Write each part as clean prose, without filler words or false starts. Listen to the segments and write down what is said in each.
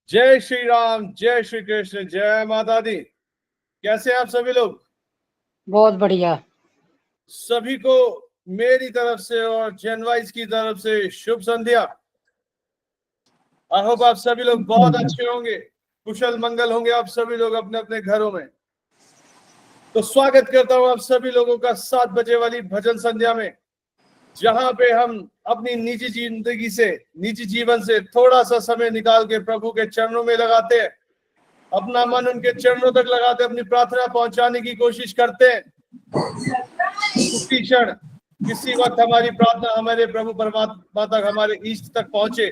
जय श्री राम, जय श्री कृष्ण, जय माता दी। कैसे हैं आप सभी लोग? बहुत बढ़िया। सभी को मेरी तरफ से और जनवाइज की तरफ से शुभ संध्या। आई होप आप सभी लोग बहुत अच्छे होंगे, कुशल मंगल होंगे आप सभी लोग अपने अपने घरों में। तो स्वागत करता हूं आप सभी लोगों का 7 बजे वाली भजन संध्या में, जहां पे हम अपनी निजी जिंदगी से, निजी जीवन से थोड़ा सा समय निकाल के प्रभु के चरणों में लगाते हैं, अपना मन उनके चरणों तक लगाते, अपनी प्रार्थना पहुंचाने की कोशिश करते हैं। उसी क्षण किसी वक्त हमारी प्रार्थना हमारे प्रभु परमात्मा तक, हमारे इष्ट तक पहुंचे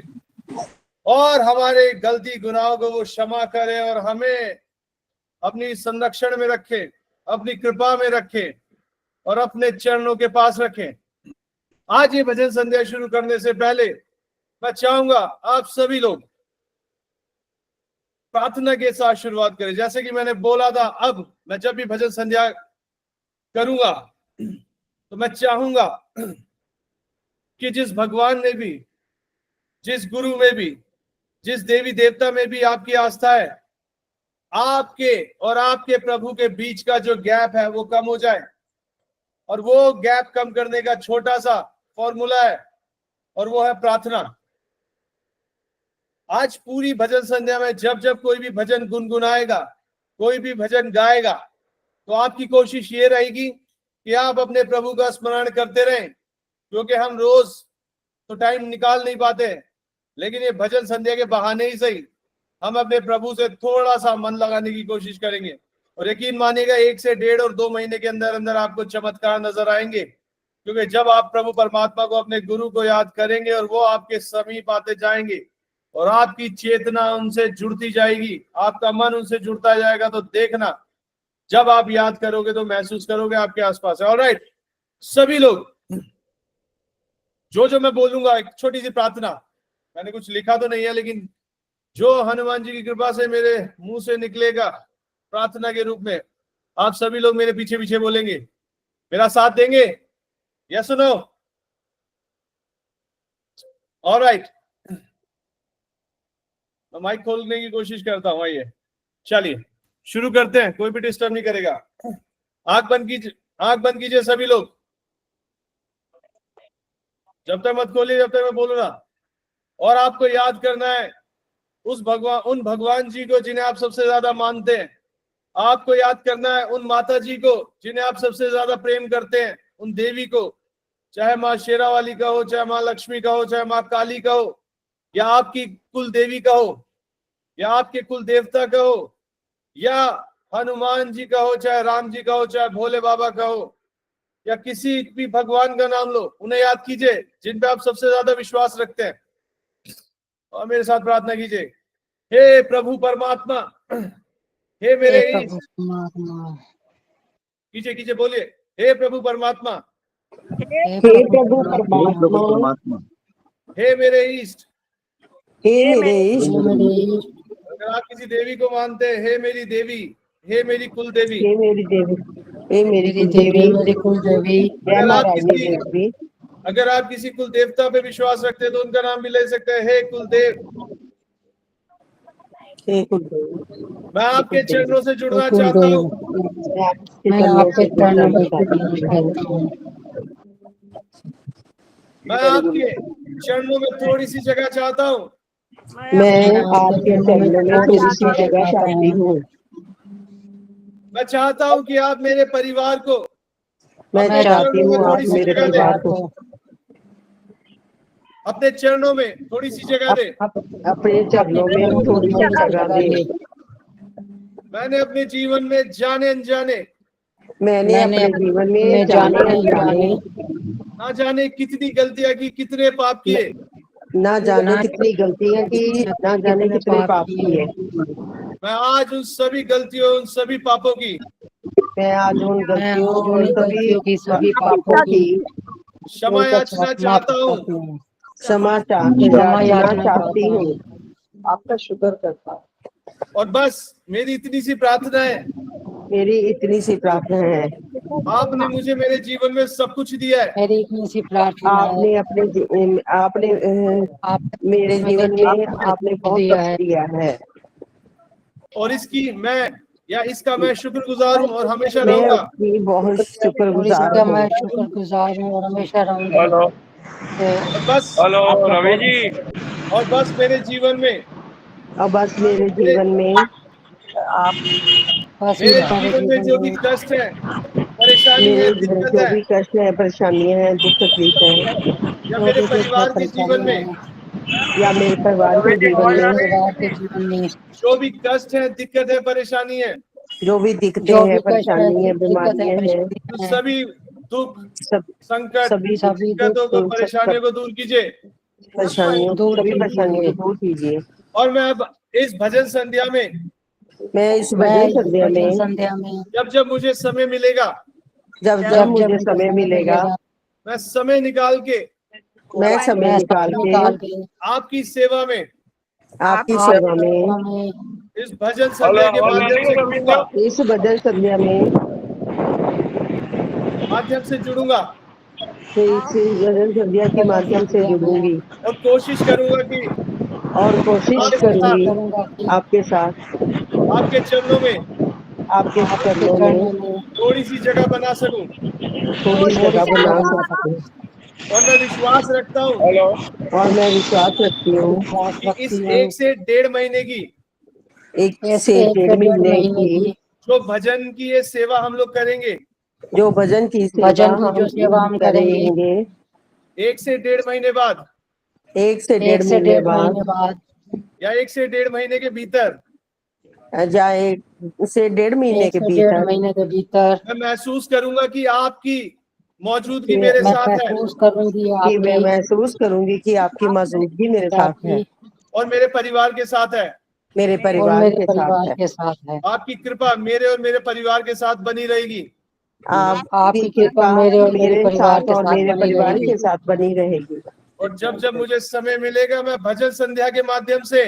और हमारे गलती गुनाहों को वो क्षमा करे और हमें अपनी संरक्षण में रखे, अपनी कृपा में रखे और अपने चरणों के पास रखें। आज ये भजन संध्या शुरू करने से पहले मैं चाहूंगा आप सभी लोग प्रार्थना के साथ शुरुआत करें। जैसे कि मैंने बोला था, अब मैं जब भी भजन संध्या करूंगा तो मैं चाहूंगा कि जिस भगवान में भी, जिस गुरु में भी, जिस देवी देवता में भी आपकी आस्था है, आपके और आपके प्रभु के बीच का जो गैप है वो कम हो जाए। और वो गैप कम करने का छोटा सा फॉर्मूला है और वो है प्रार्थना। आज पूरी भजन संध्या में जब जब कोई भी भजन गुनगुनाएगा, कोई भी भजन गाएगा, तो आपकी कोशिश ये रहेगी कि आप अपने प्रभु का स्मरण करते रहें, क्योंकि हम रोज तो टाइम निकाल नहीं पाते, लेकिन ये भजन संध्या के बहाने ही सही हम अपने प्रभु से थोड़ा सा मन लगाने की कोशिश करेंगे। और यकीन मानिएगा 1 से 1.5 और 2 महीने के अंदर अंदर आपको चमत्कार नजर आएंगे, क्योंकि जब आप प्रभु परमात्मा को, अपने गुरु को याद करेंगे और वो आपके समीप आते जाएंगे और आपकी चेतना उनसे जुड़ती जाएगी, आपका मन उनसे जुड़ता जाएगा, तो देखना जब आप याद करोगे तो महसूस करोगे आपके आसपास है। ऑलराइट, सभी लोग जो मैं बोलूंगा, एक छोटी सी प्रार्थना, मैंने कुछ लिखा तो नहीं है, लेकिन जो हनुमान जी की कृपा से मेरे मुंह से निकलेगा प्रार्थना के रूप में, आप सभी लोग मेरे पीछे पीछे बोलेंगे, मेरा साथ देंगे? यस सुनो। ऑलराइट, मैं माइक खोलने की कोशिश करता हूं। आइए चलिए शुरू करते हैं, कोई भी डिस्टर्ब नहीं करेगा। आंख बंद कीजिए, आंख बंद कीजिए सभी लोग, जब तक मत खोलिए जब तक मैं बोलूँ ना। और आपको याद करना है उन भगवान जी को जिन्हें आप सबसे ज्यादा मानते हैं। आपको याद करना है उन माता जी को जिन्हें आप सबसे ज्यादा प्रेम करते हैं, उन देवी को, चाहे माँ शेरा वाली का हो, चाहे माँ लक्ष्मी का हो, चाहे माँ काली का हो, या आपकी कुल देवी का हो, या आपके कुल देवता का हो, या हनुमान जी का हो, चाहे राम जी का हो, चाहे भोले बाबा का हो, या किसी भी भगवान का नाम लो, उन्हें याद कीजिए जिन पे आप सबसे ज्यादा विश्वास रखते हैं और मेरे साथ प्रार्थना कीजिए। हे प्रभु परमात्मा, हे मेरे ईष्ट, कीजिए कीजिए, बोलिए, हे प्रभु परमात्मा, हे प्रभु परमात्मा, हे मेरे ईष्ट, हे मेरे ईष्ट, अगर आप किसी देवी को मानते हैं, हे मेरी देवी, हे मेरी कुल देवी, हे मेरी देवी, हे मेरी मेरी कुल देवी, देवी, मेरी कुल देवी। अगर आप किसी कुल देवता पे विश्वास रखते हैं तो उनका नाम भी ले सकते हैं, हे कुलदेव। हे कुल देवी, मैं आपके चरणों से जुड़ना चाहता हूँ, मैं आपके चरणों में जुड़ना हूँ। मैं आपके चरणों में थोड़ी सी जगह चाहता हूँ, मैं आपके चरणों में थोड़ी सी जगह चाहती हूँ। मैं चाहता हूँ कि आप मेरे परिवार को, मैं चाहती हूँ आप मेरे परिवार को अपने चरणों में थोड़ी सी जगह दे। अपने चरणों में थोड़ी सी जगह दे। मैंने अपने जीवन में जाने अनजाने, मैंने अपने जीवन में जाने अनजाने, ना जाने कितनी गलतियां की, कितने पाप किए, ना जाने कितनी गलतियां की, ना जाने कितने पाप किए। मैं आज उन सभी गलतियों, उन सभी पापों की, मैं आज उन गलतियों और सभी पापों की क्षमा याचना चाहता हूँ, क्षमा चाहती हूँ। आपका शुक्र करता हूँ। और बस मेरी इतनी सी प्रार्थना है मेरी इतनी सी प्रार्थना है। आपने मुझे मेरे जीवन में सब कुछ दिया है। मेरी इतनी सी प्रार्थना है। आपने मेरे जीवन में आपने बहुत दिया कुछ है दिया है और इसका मैं शुक्रगुजार हूँ और हमेशा मैं रहूंगा। उसकी बहुत और शुक्रगुजार इसका हूँ। मैं शुक्रगुजार हूँ और हमेशा रहूंगा। हेलो और बस रवि जी। और बस मेरे जीवन में और बस मेरे जीवन में आप बस मेरे मेरे जीवन में जो भी में कष्ट है, परेशानी है, मेरे दिक्कत जो है, भी कष्ट है, परेशानियां हैं, दुख तकलीफ है, या जो मेरे भी दुख है परिवार के जीवन परेशानियां में हैं, या मेरे परिवार के जीवन मेरे में परिवार के जीवन में जो भी कष्ट है, दिक्कत है, परेशानी है, जो भी दिक्कतें जो हैं, भी कष्ट है, परेशानी है, दिक्कत है, बीमारियां हैं, तो परेशानियां हैं, सभी दुख, सब संकट, सभी सभी दुख दिक्कतों को, सब परेशानियों को दूर कीजिए। दूर सभी परेशानियों को कीजिए। दूर कीजिए। और मैं अब इस भजन संध्या में मैं इस मैं भजन इस संध्या भजन में संध्या में जब जब मुझे समय मिलेगा, जब जब मुझे समय मिलेगा, मैं समय निकाल के मैं समय मैं निकाल के निकाल के आपकी सेवा में, आपकी सेवा में में इस भजन संध्या के माध्यम से जुड़ूंगा, इस भजन संध्या में जुड़ूंगा तो इस भजन संध्या के माध्यम से जुड़ूंगी और कोशिश करूंगा कि और कोशिश आपके करूंगी साथ, करूंगा कि आपके साथ आपके चरणों में आपके आपके चरणों में चरणों में थोड़ी सी जगह बना सकूं। थोड़ी जगह बना बना सकूं। और मैं विश्वास रखता हूं हेलो और मैं विश्वास रखती हूँ विश्वास कि इस रखती हूँ 1 से 1.5 महीने की एक से एक 1.5 से 1.5 महीने महीने की की जो भजन की ये सेवा हम लोग करेंगे, जो भजन की सेवा भजन की जो हम सेवा हम करेंगे, करेंगे 1 से 1.5 महीने बाद 1 से 1.5 1 से महीने 1.5 महीने बाद बाद या 1 से 1.5 महीने के भीतर या 1 से 1.5 महीने 1 के से 1.5 भीतर महीने के भीतर मैं महसूस करूंगा कि आपकी मौजूदगी कि मेरे मैं साथ है महसूस करूंगी मैं आपकी महसूस करूंगी कि आपकी मौजूदगी मेरे साथ है, और मेरे परिवार के साथ है। मेरे और परिवार मेरे के साथ परिवार है। के साथ है। आपकी कृपा मेरे और मेरे परिवार के साथ बनी रहेगी। आपकी आपकी कृपा कृपा मेरे और मेरे मेरे परिवार साथ के और साथ मेरे बनी परिवार रहेगी। के साथ बनी रहेगी। और जब जब मुझे समय मिलेगा, मैं भजन संध्या के माध्यम से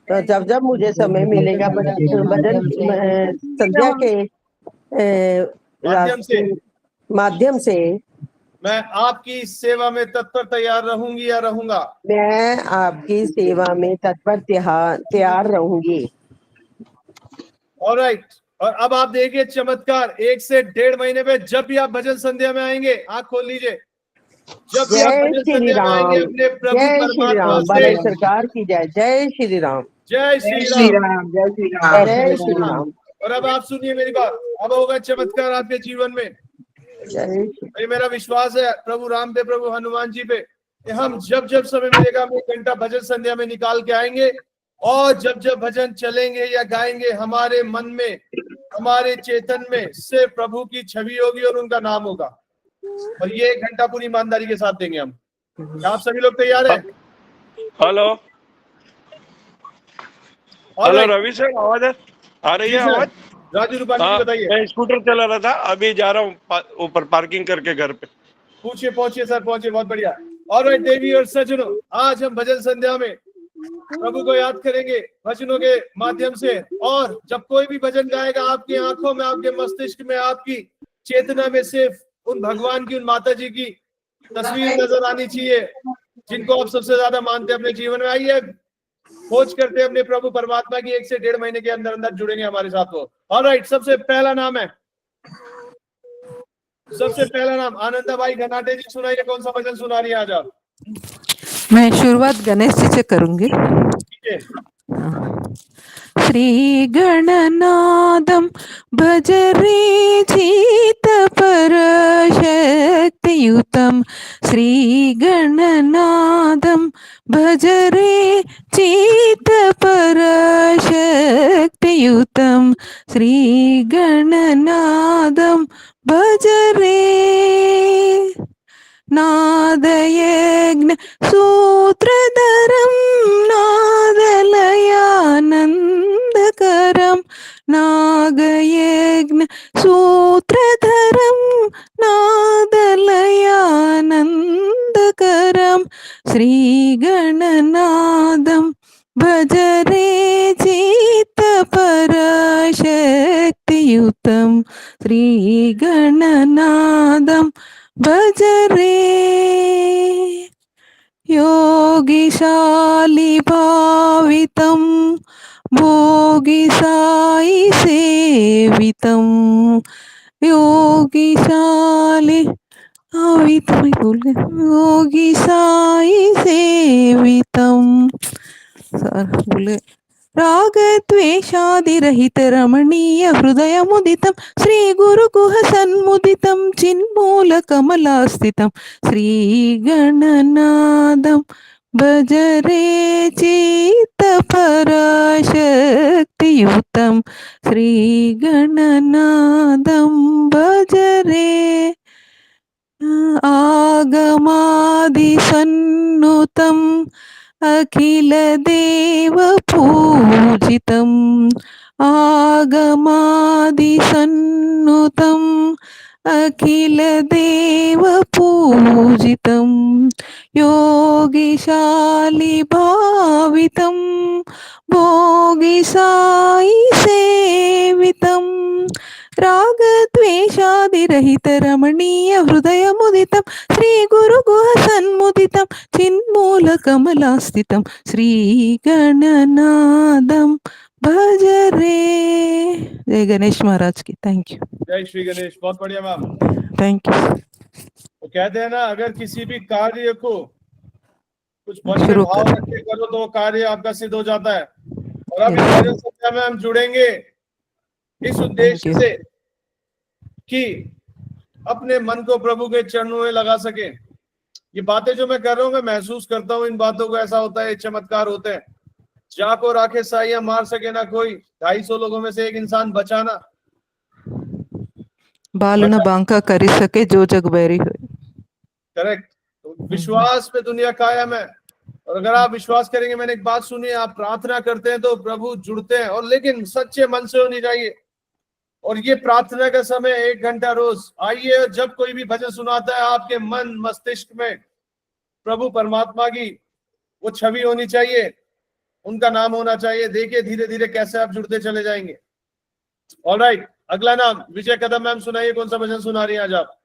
तो जब मुझे समय मिलेगा संध्या के भजन माध्यम से संध्या के माध्यम से माध्यम से मैं आपकी सेवा में तत्पर तैयार रहूंगी या रहूंगा। मैं आपकी सेवा में तत्पर तैयार रहूंगी। ऑलराइट। और अब आप देखिए चमत्कार, 1 से 1.5 महीने में जब भी आप भजन संध्या में आएंगे, आंख खोल लीजिए, जब भी आप जय भजन श्री संध्या में आएंगे, राम, अपने प्रभु जय श्री परमात्मा राम, से भारत सरकार की जय, जय श्री राम, जय श्री राम। जय श्री राम। जय श्री राम, और अब आप सुनिए मेरी बात, अब होगा चमत्कार आपके जीवन में। जय ये मेरा विश्वास है प्रभु रामदेव, प्रभु हनुमान जी पे, कि हम जब जब समय मिलेगा, हम 1 घंटा भजन संध्या में निकाल के आएंगे, और जब जब भजन चलेंगे या गाएंगे, हमारे मन में, हमारे चेतन में सिर्फ प्रभु की छवि होगी और उनका नाम होगा। और ये 1 घंटा पूरी ईमानदारी के साथ देंगे हम। क्या आप सभी लोग तैयार हैं? हेलो हेलो रवि सर, आवाज आ रही है? आवाज राजू रूपाली जी बताइए। मैं स्कूटर चला रहा था, अभी जा रहा हूँ ऊपर पार्किंग करके घर पे। पूछिए, पहुंचिए सर, पहुंचिए, बहुत बढ़िया। ऑलराइट देवी और सज्जनों, आज हम भजन संध्या में प्रभु को याद करेंगे भजनों के माध्यम से। और जब कोई भी भजन गाएगा, आपकी आंखों में, आपके मस्तिष्क में, आपकी चेतना में सिर्फ उन भगवान की, उन माता जी की तस्वीर नजर आनी चाहिए, जिनको आप सबसे ज्यादा मानते हैं अपने जीवन में। आइए खोज करते हैं अपने प्रभु परमात्मा की, 1 से 1.5 महीने के अंदर अंदर जुड़ेंगे हमारे साथ वो। ऑलराइट, सबसे पहला नाम आनंदा भाई घनाटे जी, सुनाइए कौन सा भजन सुना रही है आज आप? मैं शुरुआत गणेश जी से करूंगी। ठीक है। श्री गणनादं भज रे चित पर शक्तियुतं, श्री गणनादं भज रे चित पर शक्तियुतं, श्री गणनादं भज रे। नादयज्ञ सूत्रधरं नादलयानन्दकरं, नागयज्ञ सूत्रधरं नादलयानन्दकरं, श्रीगणनादं भज रे चित्तपराशक्तियुतं, युतं श्रीगणनादं भज रे योगिशालि भावितं भोगी साई सेवितं योगिशालि योगी साई सेवितं सर बोले रागद्वेषादिरहित रमणीय हृदयमुदितं श्रीगुरुगुह सन्मुदितं चिन्मूलकमलास्थितं श्रीगणनादं भज रे चित्तपराशक्तियुतं श्रीगणनादं भज रे आगमादिसन्नुतम् अखिलदेवपूजितम् आगमादिसन्नुतम् अखिलदेवपूजितं योगिशालि भावितं भोगी साई सेवितं रागद्वेषादिरहित रमणीय हृदयमुदितं श्रीगुरुगुह सन्मुदितं चिन्मूलकमलास्थितं श्रीगणनादं भज रे। जय गणेश महाराज की। Thank you. जय श्री गणेश। बहुत बढ़िया मैम। Thank you. तो कहते हैं ना, अगर किसी भी कार्य को कुछ मन में शुरू भाव करें। रख के करो तो वो कार्य आपका सिद्ध हो जाता है। और अब इस भजन संध्या में हम जुड़ेंगे इस उद्देश्य से कि अपने मन को प्रभु के चरणों में लगा सके। ये बातें जो मैं कर रहा हूँ, मैं महसूस करता हूँ इन बातों को, ऐसा होता है, चमत्कार होते हैं। जाको राखे साइया मार सके ना कोई, 250 लोगों में से एक इंसान बचाना। बाल न बांका करी सके जो जग बैरी हो। करेक्ट। तो विश्वास पे दुनिया कायम है। और अगर आप विश्वास करेंगे, मैंने एक बात सुनी, आप प्रार्थना करते हैं तो प्रभु जुड़ते हैं, और लेकिन सच्चे मन से होनी चाहिए। और ये प्रार्थना का समय 1 घंटा रोज आइए। जब कोई भी भजन सुनाता है, आपके मन मस्तिष्क में प्रभु परमात्मा की वो छवि होनी चाहिए, उनका नाम होना चाहिए। देखिए धीरे धीरे कैसे आप जुड़ते चले जाएंगे। ऑलराइट, अगला नाम विजय कदम मैम, सुनाइए कौन सा भजन सुना रही हैं आज आप।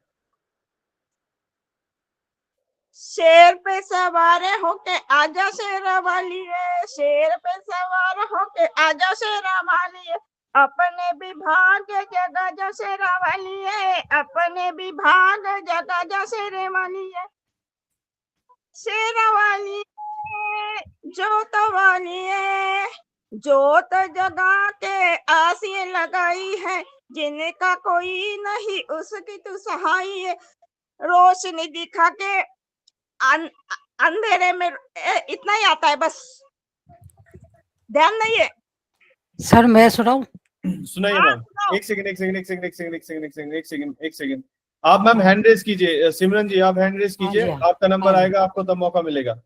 शेर पे सवार होके आजा शेरा वालिए, शेर पे सवार होके आजा शेरा वालिए, अपने विभाग जगह जा शेरा वालिए, अपने विभाग जगह जा शेरे वालिए, शेरा वालिए जोत वालिए, जोत जगा के आसिए लगाई है, जिनका कोई नहीं उसकी तू सहाय है, रोशनी दिखा के अंधेरे में। इतना ही आता है बस, ध्यान नहीं है। सर मैं सुनाऊं? सुनाइए मैम। एक सेकंड। आप मैम हैंड रेस कीजिए। सिमरन जी आप हैंड रेस कीजिए, आपका नंबर आएगा, आपको तब मौका मिलेगा।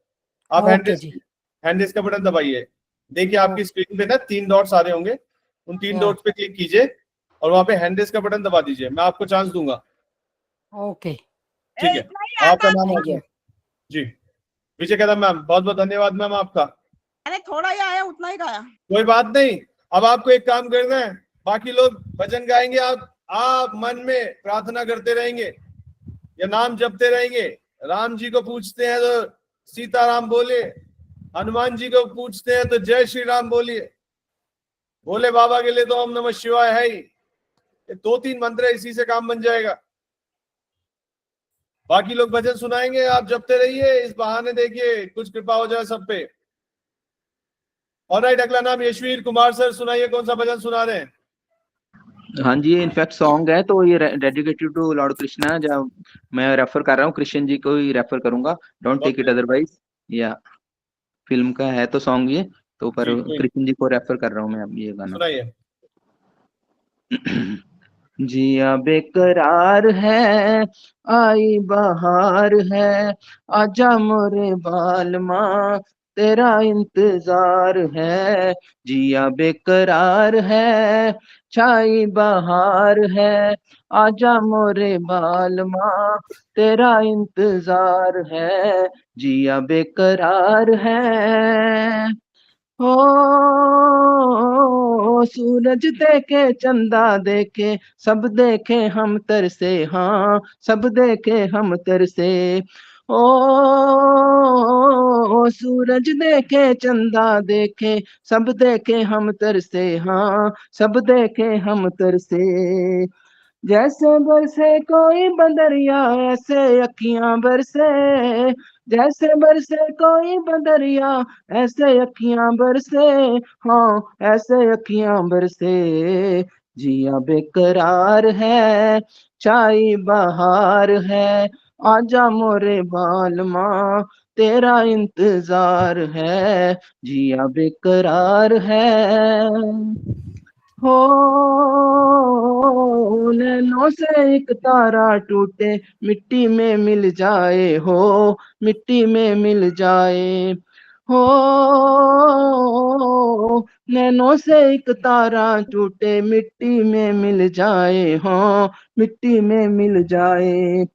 आप हैंड रेस का बटन दबाइए। देखिए आपकी स्क्रीन पे ना 3 डॉट्स आ रहे होंगे, उन 3 डॉट्स पे क्लिक कीजिए और वहां पे हैंड रेस का बटन दबा दीजिए। मैं आपको चांस दूंगा। ओके ठीक है, आपका नाम आ गया जी। विजय कदम मैम, बहुत बहुत धन्यवाद मैम आपका। अरे थोड़ा ही आया, उतना ही गाया। कोई बात नहीं। अब आपको एक काम करना है, बाकी लोग भजन गाएंगे, आप मन में प्रार्थना करते रहेंगे या नाम जपते रहेंगे। राम जी को पूछते हैं तो सीताराम बोलिए, हनुमान जी को पूछते हैं तो जय श्री राम बोलिए, भोले बाबा के लिए तो ओम नमः शिवाय है ही। ये 2-3 मंत्र है, इसी से काम बन जाएगा। बाकी लोग भजन सुनाएंगे, आप जपते रहिए, इस बहाने देखिए कुछ कृपा हो जाए सब पे। ऑलराइट, अगला नाम यशवीर कुमार सर, सुनाइए कौन सा भजन सुना रहे हैं। हाँ जी, ये इनफैक्ट सॉन्ग है तो ये डेडिकेटेड टू लॉर्ड कृष्णा। जब मैं रेफर कर रहा हूँ कृष्ण जी को ही रेफर करूंगा, डोंट टेक इट अदरवाइज। या फिल्म का है तो सॉन्ग ये तो, पर कृष्ण जी को रेफर कर रहा हूँ मैं अब ये गाना। सुनाइए। जिया बेकरार है आई बहार है, आजा मोरे बालमा तेरा इंतजार है। जिया बेकरार है छाई बहार है, आजा मोरे बालमा तेरा इंतजार है। जिया बेकरार है हो सूरज देखे चंदा देखे सब देखे हम तरसे, हाँ सब देखे हम तरसे। ओ सूरज देखे चंदा देखे सब देखे हम तरसे, हाँ सब देखे हम तरसे। जैसे बरसे कोई बदरिया ऐसे अखियां बरसे, जैसे बरसे कोई बदरिया ऐसे अखियां बरसे, हाँ ऐसे अखियां बरसे। जिया बेकरार है चाई बहार है, आजा मोरे बालमा तेरा इंतजार है। जिया बेकरार है हो, नैनों से एक तारा टूटे मिट्टी में मिल जाए, हो मिट्टी में मिल जाए। हो नैनों से एक तारा टूटे मिट्टी में मिल जाए, हो मिट्टी में मिल जाए।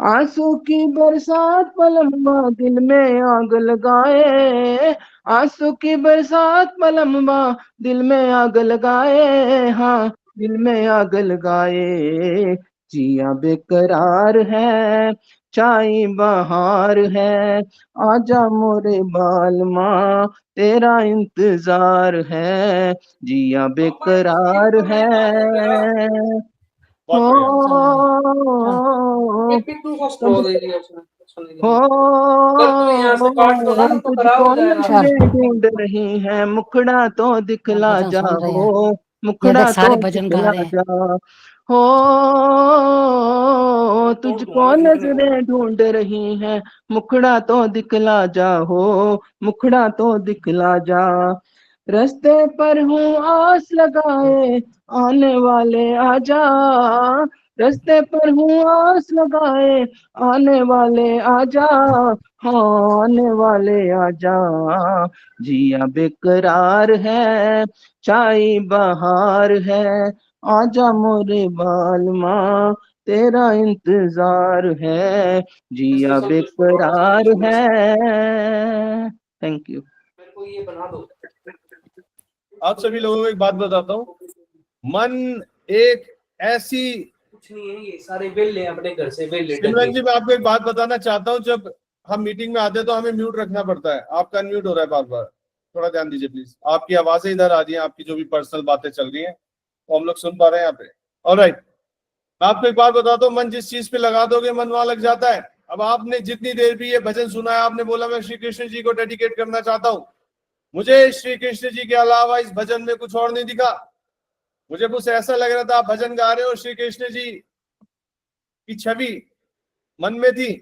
आंसू की बरसात पलम्बा दिल में आग लगाए, आंसू की बरसात पलम्बा दिल में आग लगाए, हाँ दिल में आग लगाए। जिया बेकरार है चाई बहार है, आजा मोरे बालमा तेरा इंतजार है। जिया बेकरार है बहुत बढ़िया। तुझको चल नजरें ढूंढ रही हैं मुखड़ा तो दिखला भजन जा, सुन रहे हैं। हो ये मुखड़ा देख सारे तो भजन गा दिखला रहे हैं। जा। हो तुझको नजरें ढूंढ रही हैं मुखड़ा तो दिखला जा, हो मुखड़ा तो दिखला जा। रास्ते पर हूँ आस लगाए आने वाले आजा, रास्ते पर हूँ आस लगाए आने वाले आजा, हाँ आने वाले आजा। जिया बेकरार है चाई बहार है, आजा मोरे बालमा तेरा इंतजार है। जिया बेकरार है। Thank you. आप सभी लोगों को एक बात बताता हूँ, मन एक ऐसी, कुछ नहीं है, ये सारे वेले अपने घर से वेले सिमरन जी मैं आपको एक बात बताना चाहता हूँ, जब हम मीटिंग में आते हैं तो हमें म्यूट रखना पड़ता है, आपका अनम्यूट हो रहा है बार बार, थोड़ा ध्यान दीजिए प्लीज। आपकी आवाजें इधर आ रही हैं, आपकी जो भी पर्सनल बातें चल रही हैं वो हम लोग सुन पा रहे हैं यहाँ पे। ऑलराइट, मैं आपको एक बात बताता हूँ, मन जिस चीज पे लगा दोगे मन वहां लग जाता है। अब आपने जितनी देर भी ये भजन सुना है, आपने बोला मैं श्री कृष्ण जी को डेडिकेट करना चाहता हूँ, मुझे श्री कृष्ण जी के अलावा इस भजन में कुछ और नहीं दिखा। मुझे कुछ ऐसा लग रहा था आप भजन गा रहे हो, श्री कृष्ण जी की छवि मन में थी,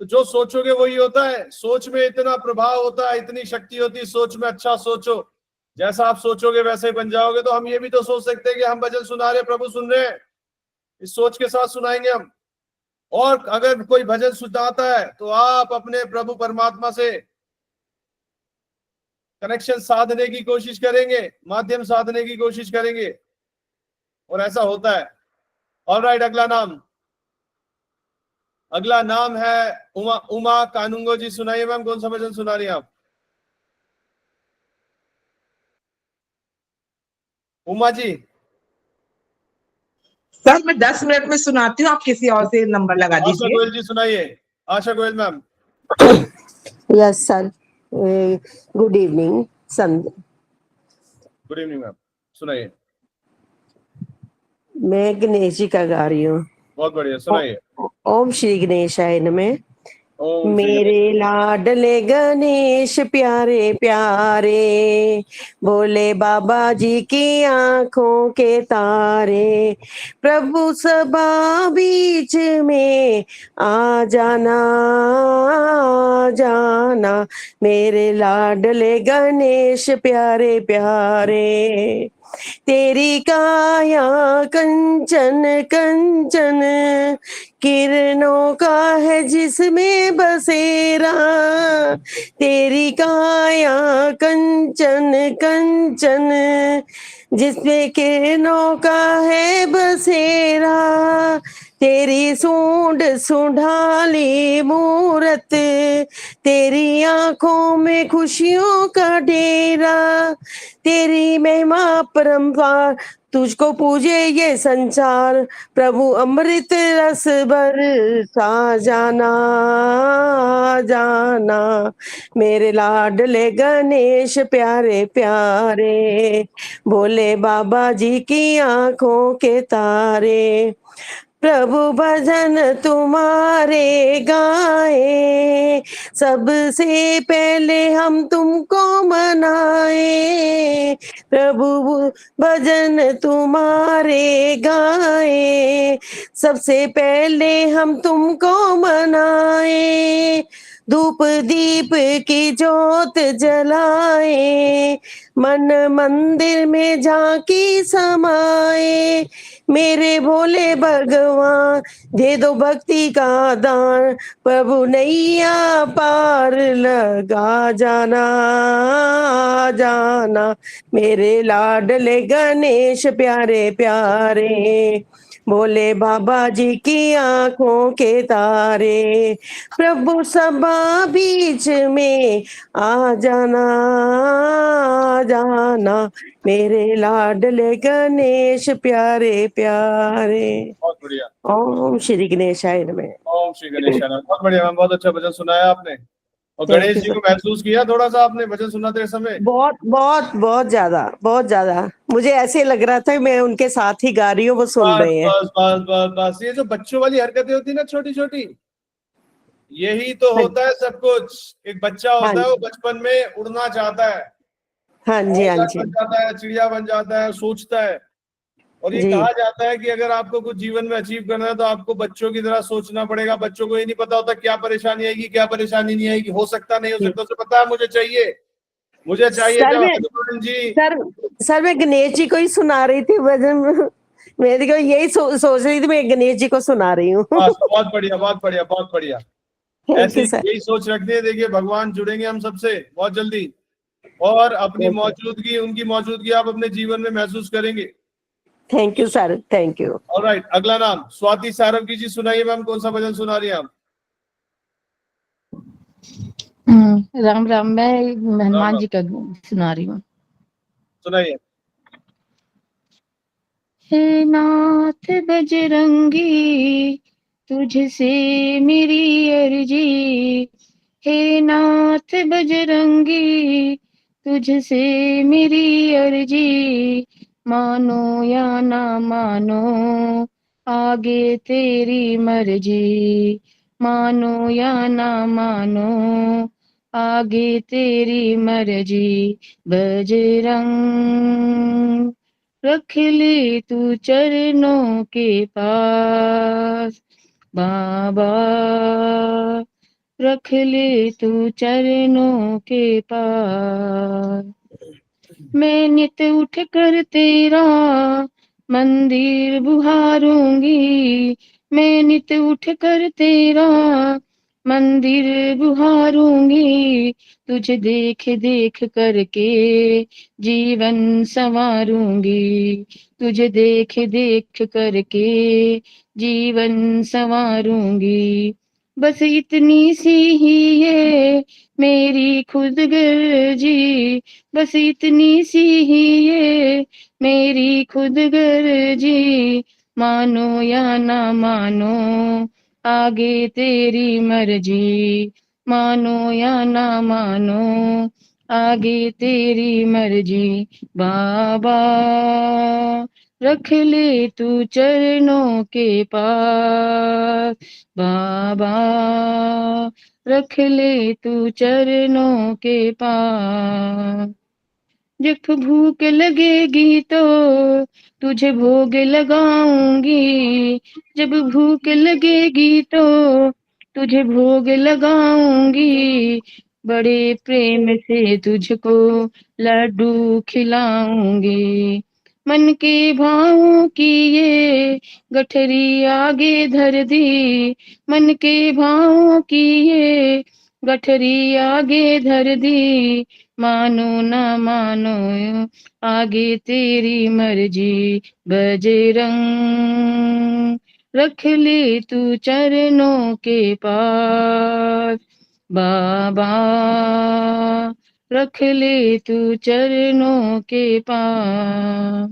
तो जो सोचोगे वही होता है। सोच में इतना प्रभाव होता है, इतनी शक्ति होती है सोच में। अच्छा सोचो, जैसा आप सोचोगे वैसे ही बन जाओगे। तो हम ये भी तो सोच सकते हैं कि हम भजन सुना रहे, प्रभु सुन रहे हैं, इस सोच के साथ सुनाएंगे हम। और अगर कोई भजन सुनाता है तो आप अपने प्रभु परमात्मा से कनेक्शन साधने की कोशिश करेंगे, माध्यम साधने की कोशिश करेंगे, और ऐसा होता है। ऑलराइट, अगला नाम है उमा कानूंगो जी। सुनाइए मैम, कौन सा भजन सुना रही हैं आप? उमा जी। सर मैं 10 मिनट में सुनाती हूँ, आप किसी और से नंबर लगा आशा दीजिए। गोयल जी सुनाइए। Asha Goyal ma'am. Yes sir, good evening Sandhya. Good evening ma'am, सुनाइए। मैं गणेश जी का गा रही हूँ। बहुत बढ़िया, सुनाइए। ओम श्री गणेशाय नमः। ओम श्री मेरे लाडले गणेश प्यारे प्यारे, बोले बाबा जी की आंखों के तारे, प्रभु सभा बीच में आ जाना, आ जाना, मेरे लाडले गणेश प्यारे प्यारे। तेरी काया कंचन कंचन, किरणों का है जिसमें बसेरा, तेरी काया कंचन कंचन, जिसमें किरणों का है बसेरा, तेरी सूंड सुंढाली मूरत, तेरी आंखों में खुशियों का डेरा, तेरी महिमा परम्पार, तुझको पूजे ये संसार, प्रभु अमृत रस बरसा जाना जाना, मेरे लाडले गणेश प्यारे प्यारे, भोले बाबा जी की आंखों के तारे, प्रभु भजन तुम्हारे गाए, सबसे पहले हम तुमको मनाए, प्रभु भजन तुम्हारे गाए, सबसे पहले हम तुमको मनाए, धूप दीप की जोत जलाए, मन मंदिर में झांकी समाए, मेरे भोले भगवान दे दो भक्ति का दान, प्रभु नैया पार लगा जाना जाना, मेरे लाडले गणेश प्यारे प्यारे, भोले बाबा जी की आंखों के तारे, प्रभु सभा बीच में आ जाना जाना, मेरे लाडले गणेश प्यारे प्यारे। बहुत बढ़िया। ओम श्री गणेशाय नमः। ओम श्री गणेशाय नमः। बहुत बढ़िया मैम, बहुत अच्छा भजन सुनाया आपने। और Thank गणेश you, जी को sir. महसूस किया थोड़ा सा आपने भजन सुनाते समय? बहुत बहुत बहुत ज्यादा मुझे ऐसे लग रहा था मैं उनके साथ ही गा रही हूँ, वो सुन बस रहे हैं। बस बस बस बस, ये जो बच्चों वाली हरकतें होती है ना छोटी छोटी, यही तो होता है सब कुछ। एक बच्चा हाँ होता है, वो जी, बचपन में उड़ना चाहता है, हाँ जी, हाँ औजार जी, बन जाता है, चिड़िया बन जाता है, सोचता है। और ये जी, कहा जाता है कि अगर आपको कुछ जीवन में अचीव करना है तो आपको बच्चों की तरह सोचना पड़ेगा। बच्चों को ये नहीं पता होता क्या परेशानी आएगी, क्या परेशानी नहीं आएगी, हो सकता नहीं हो जी। सकता, उसे पता है मुझे चाहिए सर जब मैं हनुमान जी। सर सर मैं गणेश जी को ही सुना रही थी भजन, मेरे को यही सोच रही थी मैं गणेश जी को सुना रही हूँ। बस बहुत बढ़िया बहुत बढ़िया बहुत बढ़िया। थैंक ऐसे यू सर। यही सोच रखते हैं। देखिए भगवान जुड़ेंगे हम सबसे बहुत जल्दी, और अपनी मौजूदगी, उनकी मौजूदगी आप अपने जीवन में महसूस करेंगे। Thank you sir, thank you. Alright, अगला नाम स्वाति सारंगी जी, सुनाइए मैम, कौन सा भजन सुना रही हैं आप? राम राम, मैं राम हनुमान राम, जी का सुना रही हूँ। सुनाइए। हे नाथ बजरंगी, तुझसे मेरी अर्जी, हे नाथ बजरंगी, तुझसे मेरी अर्जी, मानो या ना मानो आगे तेरी मर्जी, मानो या ना मानो आगे तेरी मर्जी, बजरंग रख ले तू चरणों के पास, बाबा रख ले तू चरणों के पास, मैं नित उठ कर तेरा मंदिर बुहारूंगी, मैं नित उठ कर तेरा मंदिर बुहारूंगी, तुझे देख देख करके जीवन संवारूंगी, तुझे देख देख करके जीवन संवारूंगी, बस इतनी सी ही ये मेरी खुद गर्जी, बस इतनी सी ही ये मेरी खुद गर्जी, मानो या ना मानो आगे तेरी मर्जी, मानो या ना मानो आगे तेरी मर्जी, बाबा रख ले तू चरणों के पास, बाबा रख ले तू चरणों के पास, जब भूख लगेगी तो तुझे भोग लगाऊंगी, जब भूख लगेगी तो तुझे भोग लगाऊंगी, बड़े प्रेम से तुझको लड्डू खिलाऊंगी, मन के भावों की ये गठरी आगे धर दी, मन के भावों की ये गठरी आगे धर दी, मानो ना मानो आगे तेरी मर्जी, बजरंग रख ले तू चरणों के पास बाबा, रख ले तू चरणों के पास।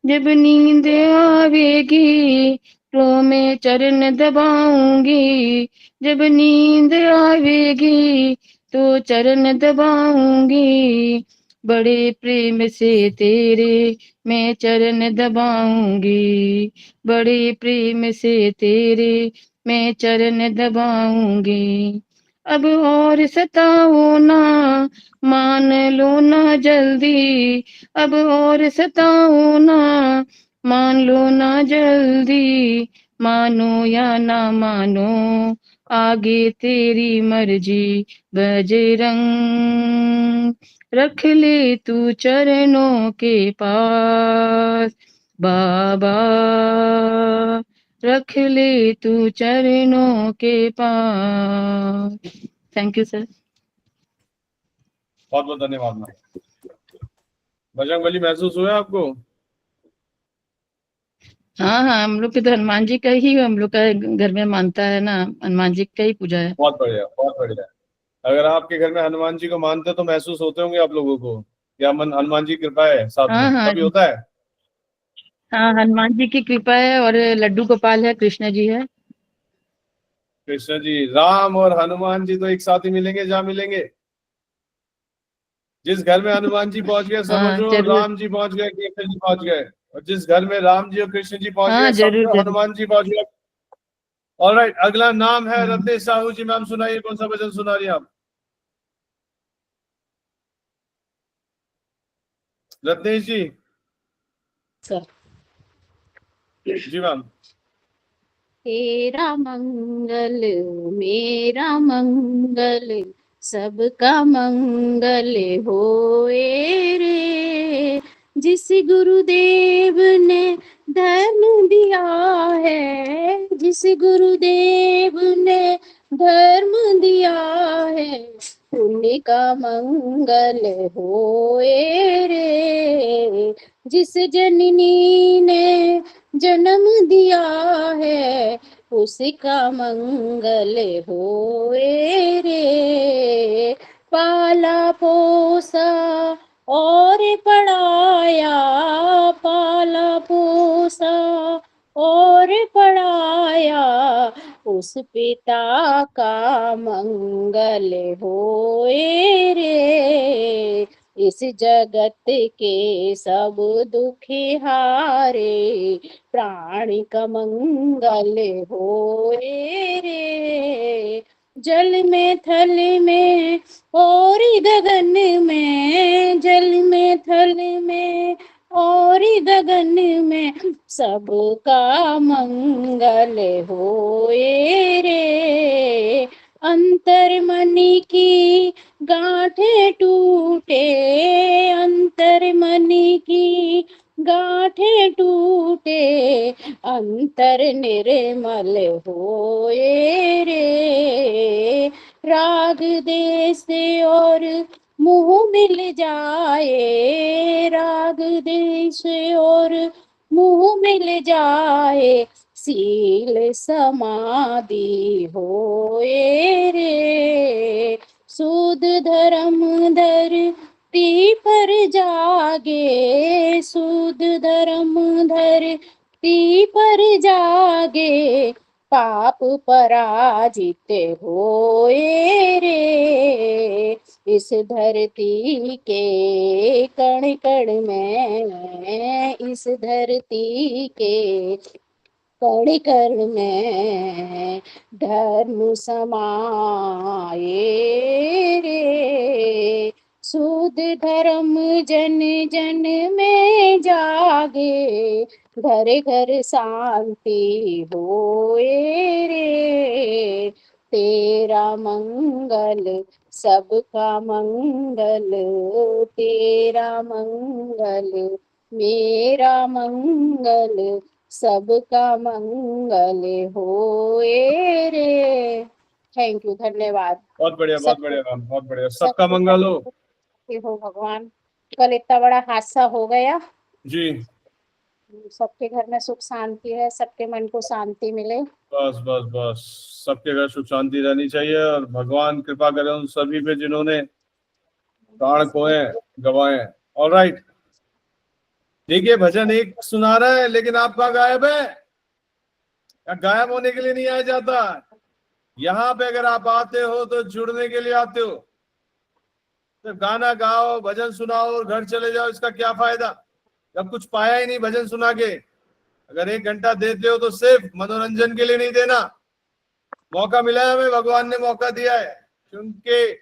जब नींद आवेगी तो मैं चरण दबाऊंगी, जब नींद आवेगी तो चरण दबाऊंगी, बड़े प्रेम से तेरे मैं चरण दबाऊंगी, बड़े प्रेम से तेरे मैं चरण दबाऊंगी। अब और सताओ ना, मान लो ना जल्दी, अब और सताओ ना, मान लो ना जल्दी, मानो या ना मानो आगे तेरी मर्जी बजरंग, रख ले तू चरणों के पास बाबा, रख ले तू चरणों के पास। Thank you sir. बहुत बहुत धन्यवाद मैम। बजरंग बली महसूस हुआ आपको? हाँ हाँ, हम लोग के तो हनुमान जी का ही हम लोग का घर में मानता है ना, हनुमान जी का ही पूजा है। बहुत बढ़िया, बहुत बढ़िया। अगर आपके घर में हनुमान जी को मानते तो महसूस होते होंगे आप लोगों को या हनुमान जी की कृपा है साथ हाँ में, हाँ तभी होता है। हाँ, हनुमान जी की कृपा है और लड्डू गोपाल है, कृष्ण जी है। कृष्ण जी, राम और हनुमान जी तो एक साथ ही मिलेंगे जहाँ मिलेंगे। जिस घर में हनुमान जी पहुंच गए हाँ समझो जरूर, राम जी पहुंच गए, कृष्ण जी पहुंच गए, और जिस घर में राम जी और कृष्ण जी पहुंच हाँ गए जरूर समझो जरूर। हनुमान जी पहुंच गए। ऑलराइट, अगला नाम है हाँ। रत्नेश साहू जी। मैम सुनाइए, कौन सा भजन सुना रही हैं आप? रत्नेश जी। सर जी मैम। तेरा मंगल मेरा मंगल, सबका मंगल होए रे, जिस गुरुदेव ने धर्म दिया है, जिस गुरुदेव ने धर्म दिया है, उनका मंगल होए रे, जिस जननी ने जन्म दिया है, उसका मंगल होए रे, पाला पोसा और पढ़ाया, पाला पोसा और पढ़ाया, उस पिता का मंगल होए रे, इस जगत के सब दुखी हारे, प्राणी का मंगल होए रे, जल में थल में और गगन में, जल में थल में और गगन में, सबका मंगल होए रे, अंतर मनि की गांठें टूटे, अंतर मनि की गांठें टूटे, अंतर निर्मल होए रे, राग देश और मुंह मिल जाए, राग देश और मुंह मिल जाए, सील समाधि होए रे, सूद धर्म धरती पर जागे, सूद धर्म धरती पर जागे, पाप पराजित होए रे, इस धरती के कण कण में, इस धरती के कण कण में धर्म समाए रे, शुद्ध धर्म जन जन में जागे, घर घर शांति होए रे, तेरा मंगल सबका मंगल, तेरा मंगल मेरा मंगल, सबका मंगल होए रे। थैंक यू, धन्यवाद। बहुत बढ़िया, बहुत बढ़िया मैम, बहुत बढ़िया। सबका मंगल हो भगवान। कल इतना बड़ा हादसा हो गया जी। सबके घर में सुख शांति है, सबके मन को शांति मिले। बस बस बस, सबके घर सुख शांति रहनी चाहिए और भगवान कृपा करें उन सभी पे जिन्होंने प्राण खोए गवाए। ऑलराइट, देखिए भजन एक सुना रहा है लेकिन आपका गायब है। या गायब होने के लिए नहीं आया जाता, यहाँ पे अगर आप आते हो तो जुड़ने के लिए आते हो। तो गाना गाओ, भजन सुनाओ और घर चले जाओ, इसका क्या फायदा जब कुछ पाया ही नहीं भजन सुना के। अगर 1 घंटा देते हो तो सिर्फ मनोरंजन के लिए नहीं देना। मौका मिला है हमें, भगवान ने मौका दिया है क्योंकि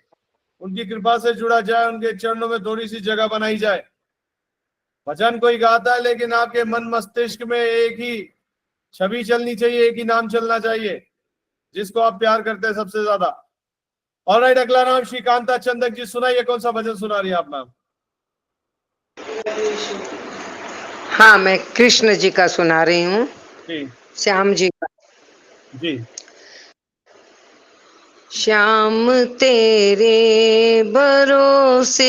उनकी कृपा से जुड़ा जाए, उनके चरणों में थोड़ी सी जगह बनाई जाए। भजन कोई गाता है लेकिन आपके मन मस्तिष्क में एक ही छवि चलनी चाहिए, एक ही नाम चलना चाहिए जिसको आप प्यार करते हैं सबसे ज्यादा। ऑलराइट, अगला नाम श्रीकांता चंदक जी, सुनाइए कौन सा भजन सुना रही है आप मैम? हाँ, मैं कृष्ण जी का सुना रही हूँ, श्याम जी का। जी। श्याम तेरे भरोसे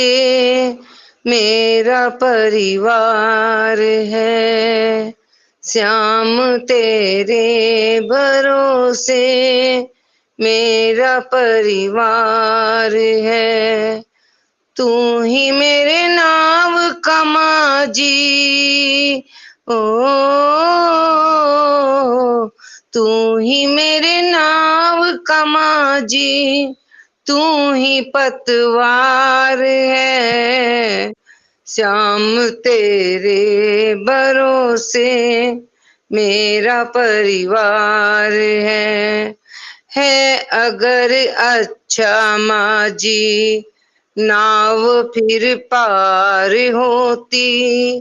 मेरा परिवार है, श्याम तेरे भरोसे मेरा परिवार है। तू ही मेरे नाव का माझी, ओ तू ही मेरे नाव का माझी, तू ही पतवार है, श्याम तेरे भरोसे मेरा परिवार है अगर अच्छा माझी नाव फिर पार होती,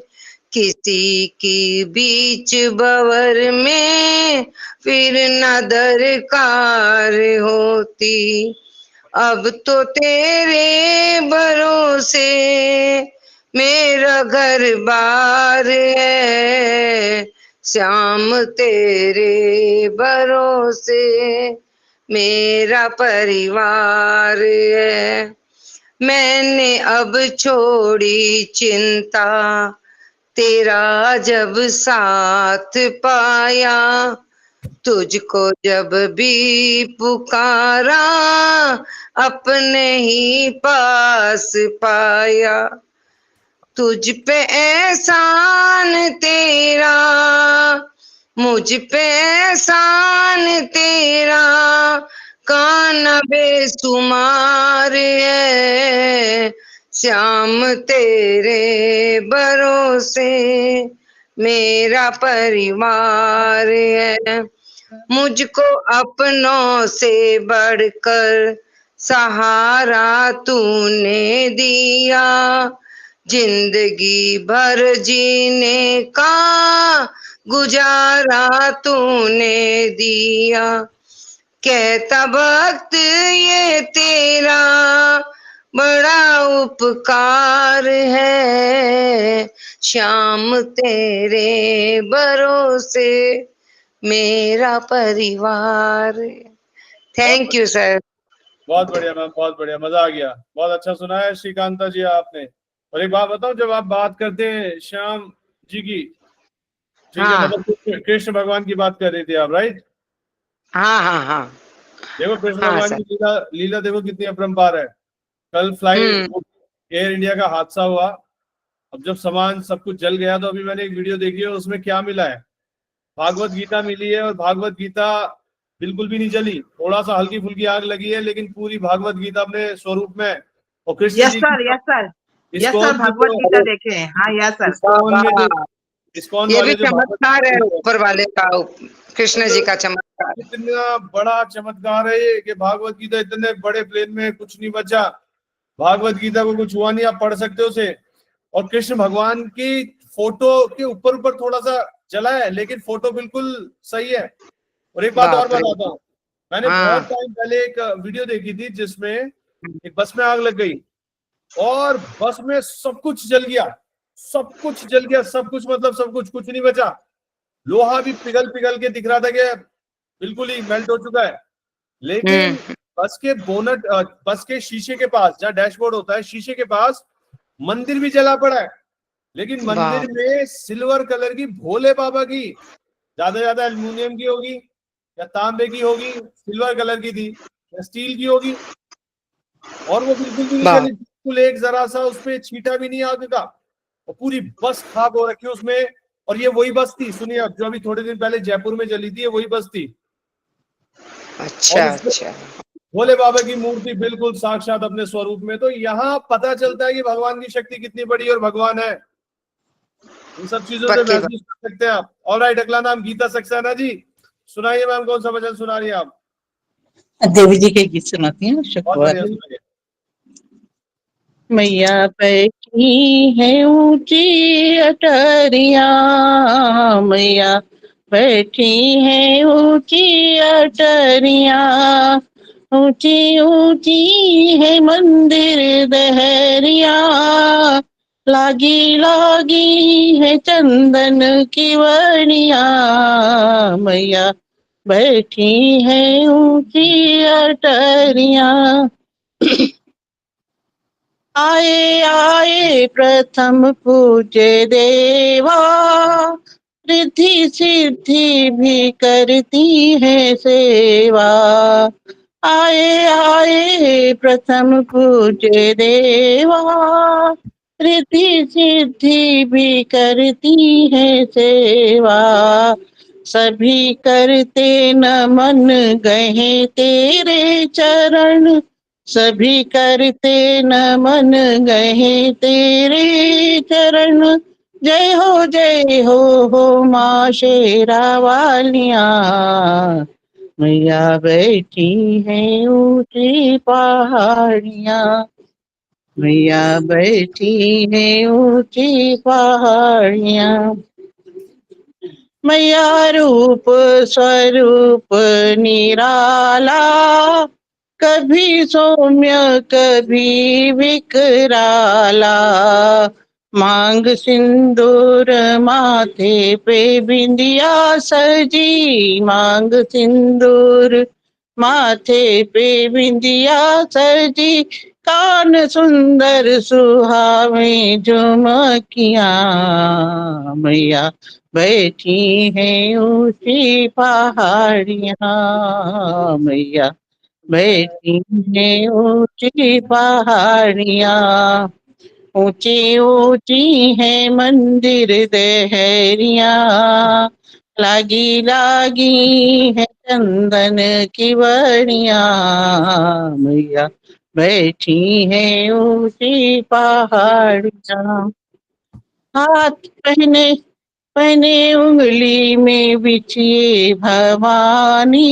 किसी की बीच बवर में फिर न दरकार होती। अब तो तेरे भरोसे मेरा घर बार है, श्याम तेरे भरोसे मेरा परिवार है। मैंने अब छोड़ी चिंता तेरा जब साथ पाया, तुझको जब भी पुकारा अपने ही पास पाया। तुझ पे एहसान तेरा, मुझ पे एहसान तेरा, कान्हा बेसुमार है, श्याम तेरे भरोसे मेरा परिवार है। मुझको अपनों से बढ़कर सहारा तूने दिया, जिंदगी भर जीने का गुजारा तूने दिया। कहता वक्त ये तेरा बड़ा उपकार है, श्याम तेरे भरोसे मेरा परिवार। Thank you sir. बहुत बढ़िया मैम, बहुत बढ़िया, मजा आ गया, बहुत अच्छा सुना है श्रीकांता जी आपने। और एक बात बताओ, जब आप बात करते हैं श्याम जी की, ठीक है, मतलब कृष्ण भगवान की बात कर रही थी आप, राइट? हाँ हाँ हाँ। देखो कृष्ण भगवान की लीला देखो कितनी अपरंपार है। कल फ्लाइट एयर इंडिया का हादसा हुआ, अब जब सामान सब कुछ जल गया तो अभी मैंने एक वीडियो देखी है, उसमें क्या मिला है, भागवत गीता मिली है। और भागवत गीता बिल्कुल भी नहीं जली, थोड़ा सा हल्की फुल्की आग लगी है, लेकिन पूरी भागवत गीता अपने स्वरूप में। और Krishna yes ji sir, yes sir, yes sir, Bhagavad Gita देखे हैं। हाँ यस सर, इस्कॉन ये वाले भी चमत्कार है ऊपर वाले का, कृष्ण जी का चमत्कार। इतना बड़ा चमत्कार है ये कि भागवत गीता इतने बड़े प्लेन में कुछ नहीं बचा, भागवत गीता को कुछ हुआ नहीं, आप पढ़ सकते हो उसे। और कृष्ण भगवान की फोटो के ऊपर ऊपर थोड़ा सा जला है, लेकिन फोटो बिल्कुल सही है। और एक बात और बताता हूँ, मैंने बहुत टाइम पहले एक वीडियो देखी थी जिसमें एक बस में आग लग गई और बस में सब कुछ जल गया, सब कुछ जल गया, सब कुछ मतलब सब कुछ, कुछ नहीं बचा। लोहा भी पिघल पिघल के दिख रहा था कि बिल्कुल ही मेल्ट हो चुका है। लेकिन बस के बोनट, बस के शीशे के पास, जहाँ डैशबोर्ड होता है, शीशे के पास मंदिर भी जला पड़ा है। लेकिन मंदिर में सिल्वर कलर की भोले बाबा की, ज्यादा एल्युमिनियम की होगी या तांबे की होगी, सिल्वर कलर की थी या स्टील की होगी, और वो बिल्कुल भी नहीं जली, बिल्कुल एक जरा सा उस पे छींटा भी नहीं आग का, और पूरी बस खाक हो रखी उसमें। और ये वही बस थी, सुनिए अब, जो अभी थोड़े दिन पहले जयपुर में जली थी, ये वही बस थी। अच्छा अच्छा। भोले बाबा की मूर्ति बिल्कुल साक्षात अपने स्वरूप में। तो यहाँ पता चलता है कि भगवान की शक्ति कितनी बड़ी और भगवान है। इन सब चीजों से महसूस कर सकते हैं आप। ऑलराइट, अगला नाम गीता सक्सेना जी, सुनाइए मैम, कौन सा भजन सुना रही है आप? देवी जी के गीत सुनाती हैं। बहुत शुक्रवार बढ़िया, सुनाइए। मैया बैठी है ऊंची अटरिया, मैया बैठी है ऊंची अटरिया, ऊंची ऊंची है मंदिर दहरिया, लागी लागी है चंदन की वड़िया, मैया बैठी है ऊंची अटरिया। आए आए प्रथम पूज्य देवा, रिद्धि सिद्धि भी करती है सेवा, आए आए प्रथम पूज्य देवा, रिद्धि सिद्धि भी करती है सेवा, सभी करते नमन गए तेरे चरण, सभी करते नमन गए तेरे चरण, जय हो माँ शेरा वालिया, मैया बैठी है ऊंची पहाड़िया, मैया बैठी है ऊंची पहाड़िया, मैया रूप स्वरूप निराला, कभी सौम्य कभी विकराला, मांग सिंदूर माथे पे बिंदिया सजी, मांग सिंदूर माथे पे बिंदिया सजी, कान सुंदर सुहावे झुमकिया, मैया बैठी है ऊंची पहाड़िया, मैया बैठी है ऊंची पहाड़िया, ऊंची ऊंची है मंदिर दहरिया, लागी लागी है चंदन की वड़िया, मैया बैठी है ऊंची पहाड़िया, हाथ पहने पहने उंगली में बिछिए भवानी,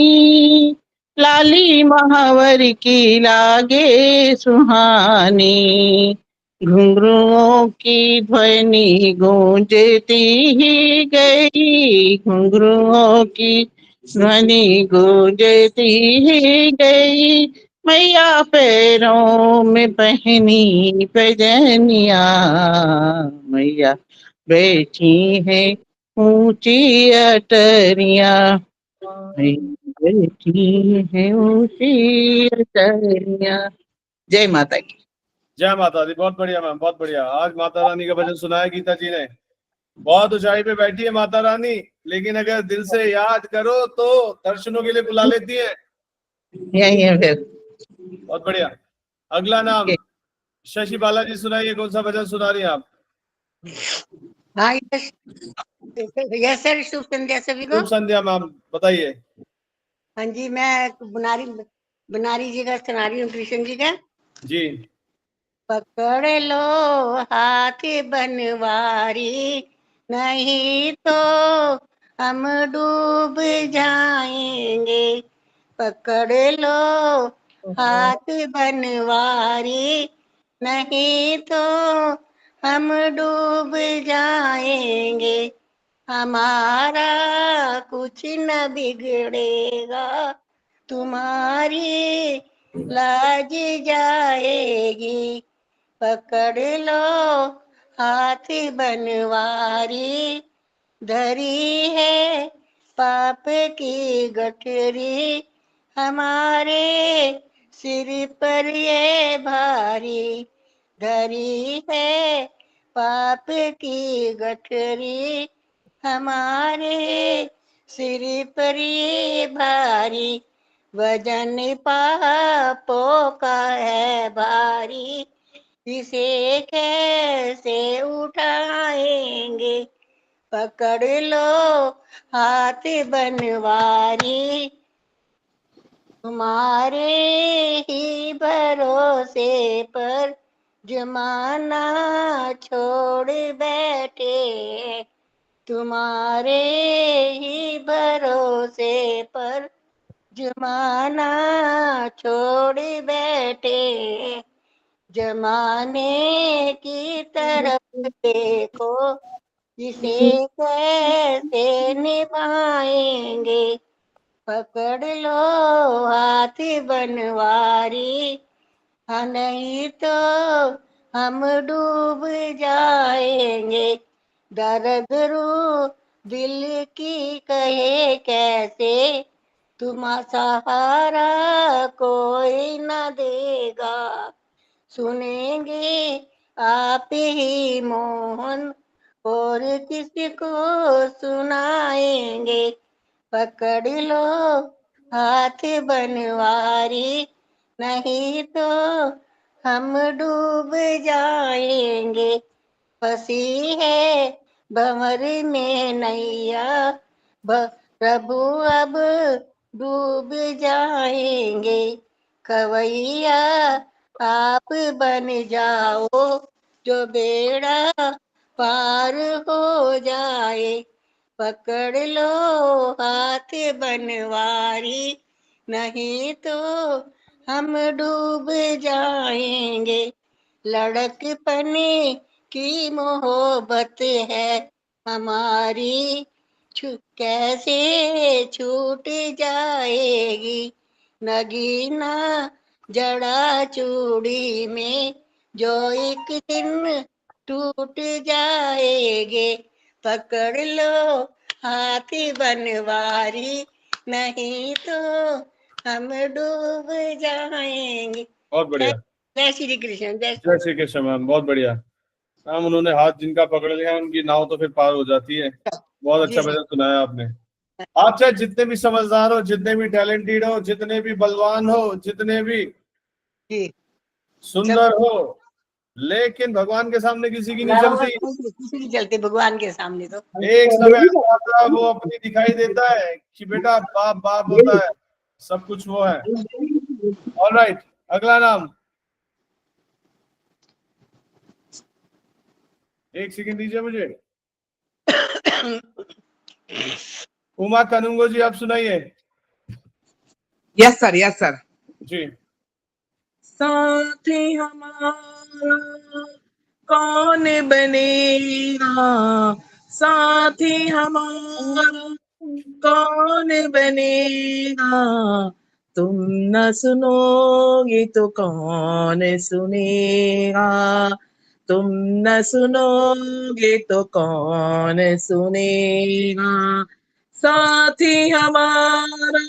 लाली महावर की लागे सुहानी, घुंघरुओं की ध्वनि गूंजती ही गई, घुंघरुओं की ध्वनि गूंजती ही गई, मैया पैरों में पहनी पैजनिया, मैया बैठी है ऊंची अटरिया, बैठी है ऊंची अटरिया। जय माता की। जय माता दी। बहुत बढ़िया मैम, बहुत बढ़िया। आज माता रानी का भजन सुनाया गीता जी ने। बहुत ऊंचाई पे बैठी है माता रानी, लेकिन अगर दिल से याद करो तो दर्शनों के लिए बुला लेती है। यही है फिर। बहुत बढ़िया। अगला नाम शशि बालाजी, सुनाइए, कौन सा भजन सुना रही हैं आप? हाँ यस सर, शुभ संध्या सभी को। शुभ संध्या मैम, बताइए। हाँ जी, मैं बनारी जी का सुना रही हूँ, कृष्ण जी का जी। पकड़ लो हाथ बनवारी, नहीं तो हम डूब जाएंगे, पकड़ लो हाथ बनवारी, नहीं तो हम डूब जाएंगे, हमारा कुछ न बिगड़ेगा, तुम्हारी लाज जाएगी, पकड़ लो हाथ बनवारी, धरी है पाप की गठरी, हमारे सिर पर ये भारी, धरी है पाप की गठरी हमारे सिर पर ये भारी, वजन पापों का है भारी, इसे कैसे उठाएंगे, पकड़ लो हाथ बनवारी, तुम्हारे ही भरोसे पर जमाना छोड़ बैठे, तुम्हारे ही भरोसे पर जमाना छोड़ बैठे, जमाने की तरफ देखो, इसे कैसे निभाएंगे, पकड़ लो हाथ बनवारी, हाँ नहीं तो हम डूब जाएंगे, दर्द रू दिल की कहे कैसे, तुम सहारा कोई न देगा, सुनेंगे आप ही मोहन और किसको सुनाएंगे, पकड़ लो हाथ बनवारी, नहीं तो हम डूब जाएंगे, फंसी है भंवर में नैया, प्रभु अब डूब जाएंगे, खवैया आप बन जाओ, जो बेड़ा पार हो जाए, पकड़ लो हाथ बनवारी, नहीं तो हम डूब जाएंगे, लड़कपने की मोहब्बत है हमारी, कैसे छूट जाएगी, नगीना जड़ा चूड़ी में जो एक दिन टूट जाएगे, पकड़ लो हाथ बनवारी, नहीं तो हम डूब जाएंगे। बहुत बढ़िया। जय श्री कृष्ण। जय श्री कृष्ण मैम, बहुत बढ़िया मैम। उन्होंने हाथ जिनका पकड़ लिया उनकी नाव तो फिर पार हो जाती है। बहुत अच्छा भजन सुनाया आपने। आप चाहे जितने भी समझदार हो, जितने भी टैलेंटेड हो, जितने भी बलवान हो, जितने भी सुंदर हो, लेकिन भगवान के सामने किसी की नहीं चलती। किसी की चलते भगवान के सामने तो एक समय ऐसा आता है वो अपनी दिखाई देता है कि बेटा बाप बाप होता है, सब कुछ वो है। ऑलराइट, अगला नाम। एक सेकंड दीजिए मुझे। उमा कानूंगो जी, आप सुनाइए। यस सर जी। साथी हमारा कौन बनेगा, साथी हमारा कौन बनेगा, तुम न सुनोगे तो कौन सुनेगा, तुम न सुनोगे तो कौन सुनेगा, साथी हमारा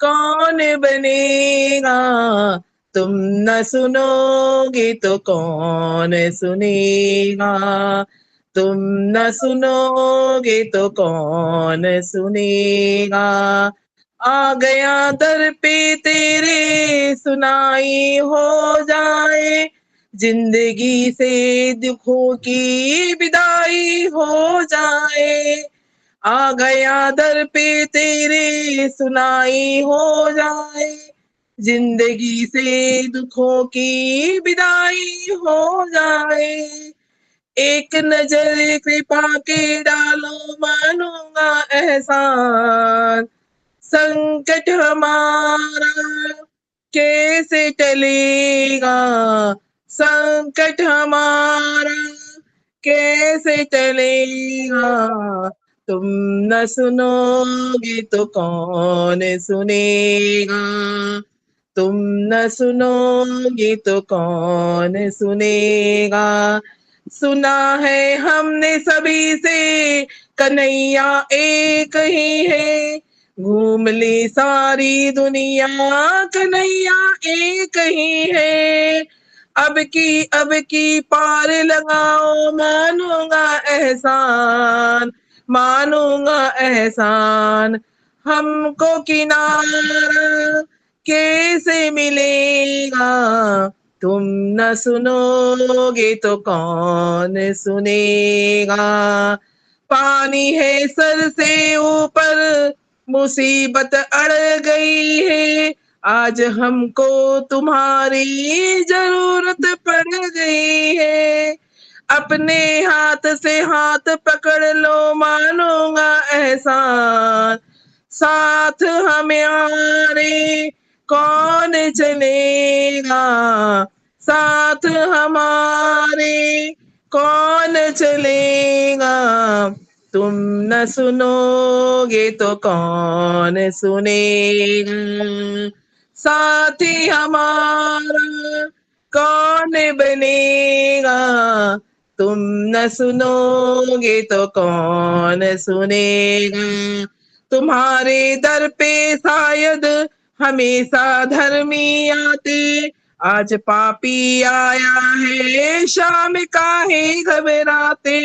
कौन बनेगा, तुम न सुनोगे तो कौन सुनेगा, तुम न सुनोगे तो कौन सुनेगा, आ गया दर पे तेरे सुनाई हो जाए, जिंदगी से दुखों की विदाई हो जाए, आ गया दर पे तेरे सुनाई हो जाए, जिंदगी से दुखों की विदाई हो जाए, एक नजर कृपा के डालो मानूंगा एहसान, संकट हमारा कैसे टलेगा, संकट हमारा कैसे टलेगा, तुम न सुनोगे तो कौन सुनेगा, तुम न सुनोगे तो कौन सुनेगा, सुना है हमने सभी से कन्हैया एक ही है, घूम ली सारी दुनिया कन्हैया एक ही है, अब की पार लगाओ, मानूंगा एहसान, मानूंगा एहसान। हमको किनारा कैसे मिलेगा, तुम न सुनोगे तो कौन सुनेगा। पानी है सर से ऊपर, मुसीबत अड़ गई है, आज हमको तुम्हारी जरूरत पड़ गई है। अपने हाथ से हाथ पकड़ लो, मानूंगा एहसान, साथ हमारे कौन चलेगा, साथ हमारे कौन चलेगा। तुम न सुनोगे तो कौन सुनेगा, साथी हमारा कौन बनेगा। तुम न सुनोगे तो कौन सुनेगा। तुम्हारे दर पे शायद हमेशा धर्मी आते, आज पापी आया है, शाम काहे घबराते।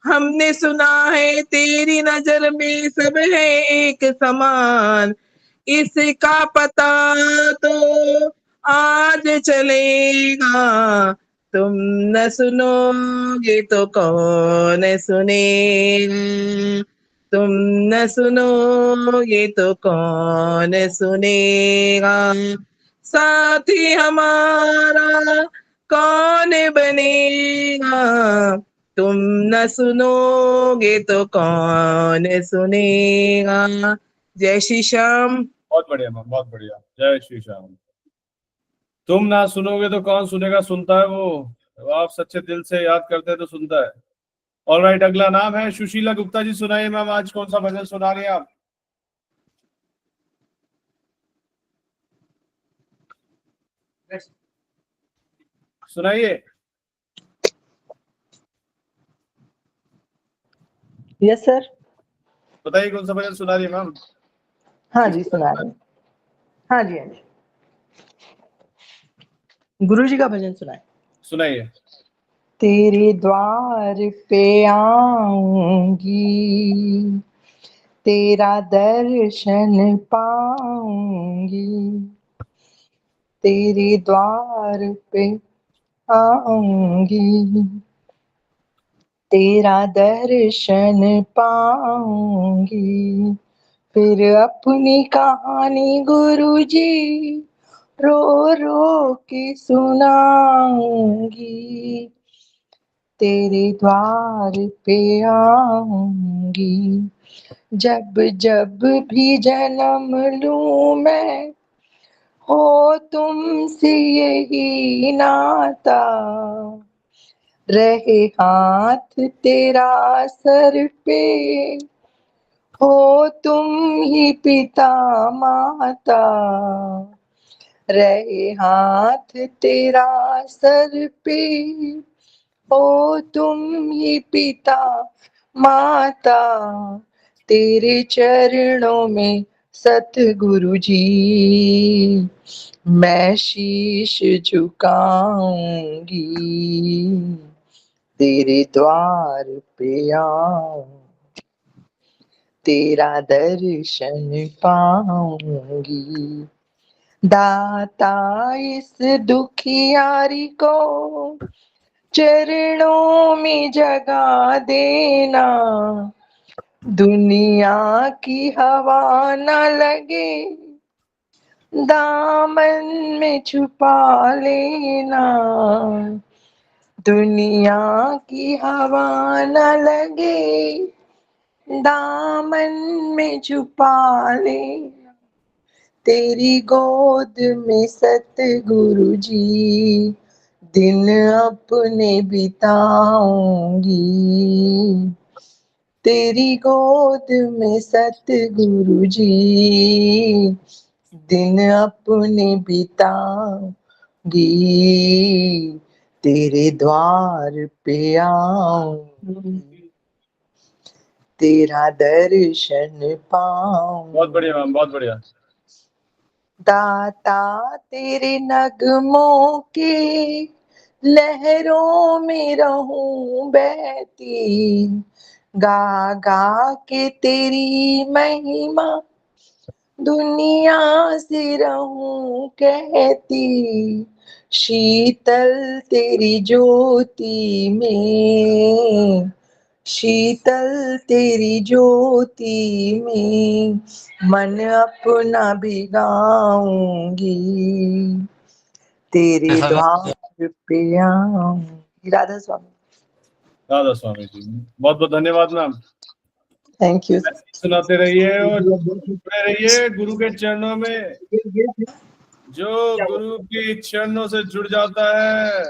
हमने सुना है तेरी नजर में सब है एक समान, इसका पता तो आज चलेगा। तुम न सुनोगे तो कौन सुनेगा, तुम न सुनोगे तो कौन सुनेगा। साथी हमारा कौन बनेगा, तुम न सुनोगे तो कौन सुनेगा। जय श्री श्याम। बहुत बढ़िया मैम, बहुत बढ़िया। जय श्री श्याम। तुम ना सुनोगे तो कौन सुनेगा, सुनता है वो आप सच्चे दिल से याद करते हैं तो सुनता है। ऑलराइट, अगला नाम है सुशीला गुप्ता जी। सुनाइए मैम, आज कौन सा भजन सुना रही हैं आप? सुनाइए। Yes sir. बताइए कौन सा भजन सुना रही है मैम? हाँ जी सुना रहे हैं। हाँ जी हाँ जी, गुरु जी का भजन सुनाए। सुनाइए। तेरे द्वार पे आऊंगी, तेरा दर्शन पाऊंगी, तेरे द्वार पे आऊंगी, तेरा दर्शन पाऊंगी। फिर अपनी कहानी गुरु जी रो रो के सुनाऊंगी, तेरे द्वार पे आऊंगी। जब जब भी जन्म लूं मैं, हो तुमसे यही नाता, रहे हाथ तेरा सर पे, हो तुम ही पिता माता, रहे हाथ तेरा सर पे, हो तुम ही पिता माता। तेरे चरणों में सतगुरु जी मैं शीश झुकाऊंगी, तेरे द्वार पे आऊं, तेरा दर्शन पाऊंगी। दाता इस दुखियारी को चरणों में जगा देना, दुनिया की हवा न लगे, दामन में छुपा लेना, दुनिया की हवा न लगे, दामन में छुपा लेना। तेरी गोद में सतगुरु जी दिन अपने बिताऊंगी, तेरी गोद में सतगुरु जी दिन अपने बिताऊंगी, तेरे द्वार पे आऊंगी, तेरा दर्शन पाऊं। बहुत बढ़िया मैम, बहुत बढ़िया। दाता तेरे नगमों के लहरों में रहूं बहती, गा गा के तेरी महिमा दुनिया से रहूं कहती, शीतल तेरी ज्योति में, शीतल तेरी ज्योति में मन अपना भिगाऊंगी, तेरे द्वार पे आऊंगी। राधा स्वामी। राधा स्वामी जी, बहुत बहुत धन्यवाद मैम। Thank you. सुनाते रहिए और जुड़े रहिए गुरु के चरणों में। जो गुरु के चरणों से जुड़ जाता है,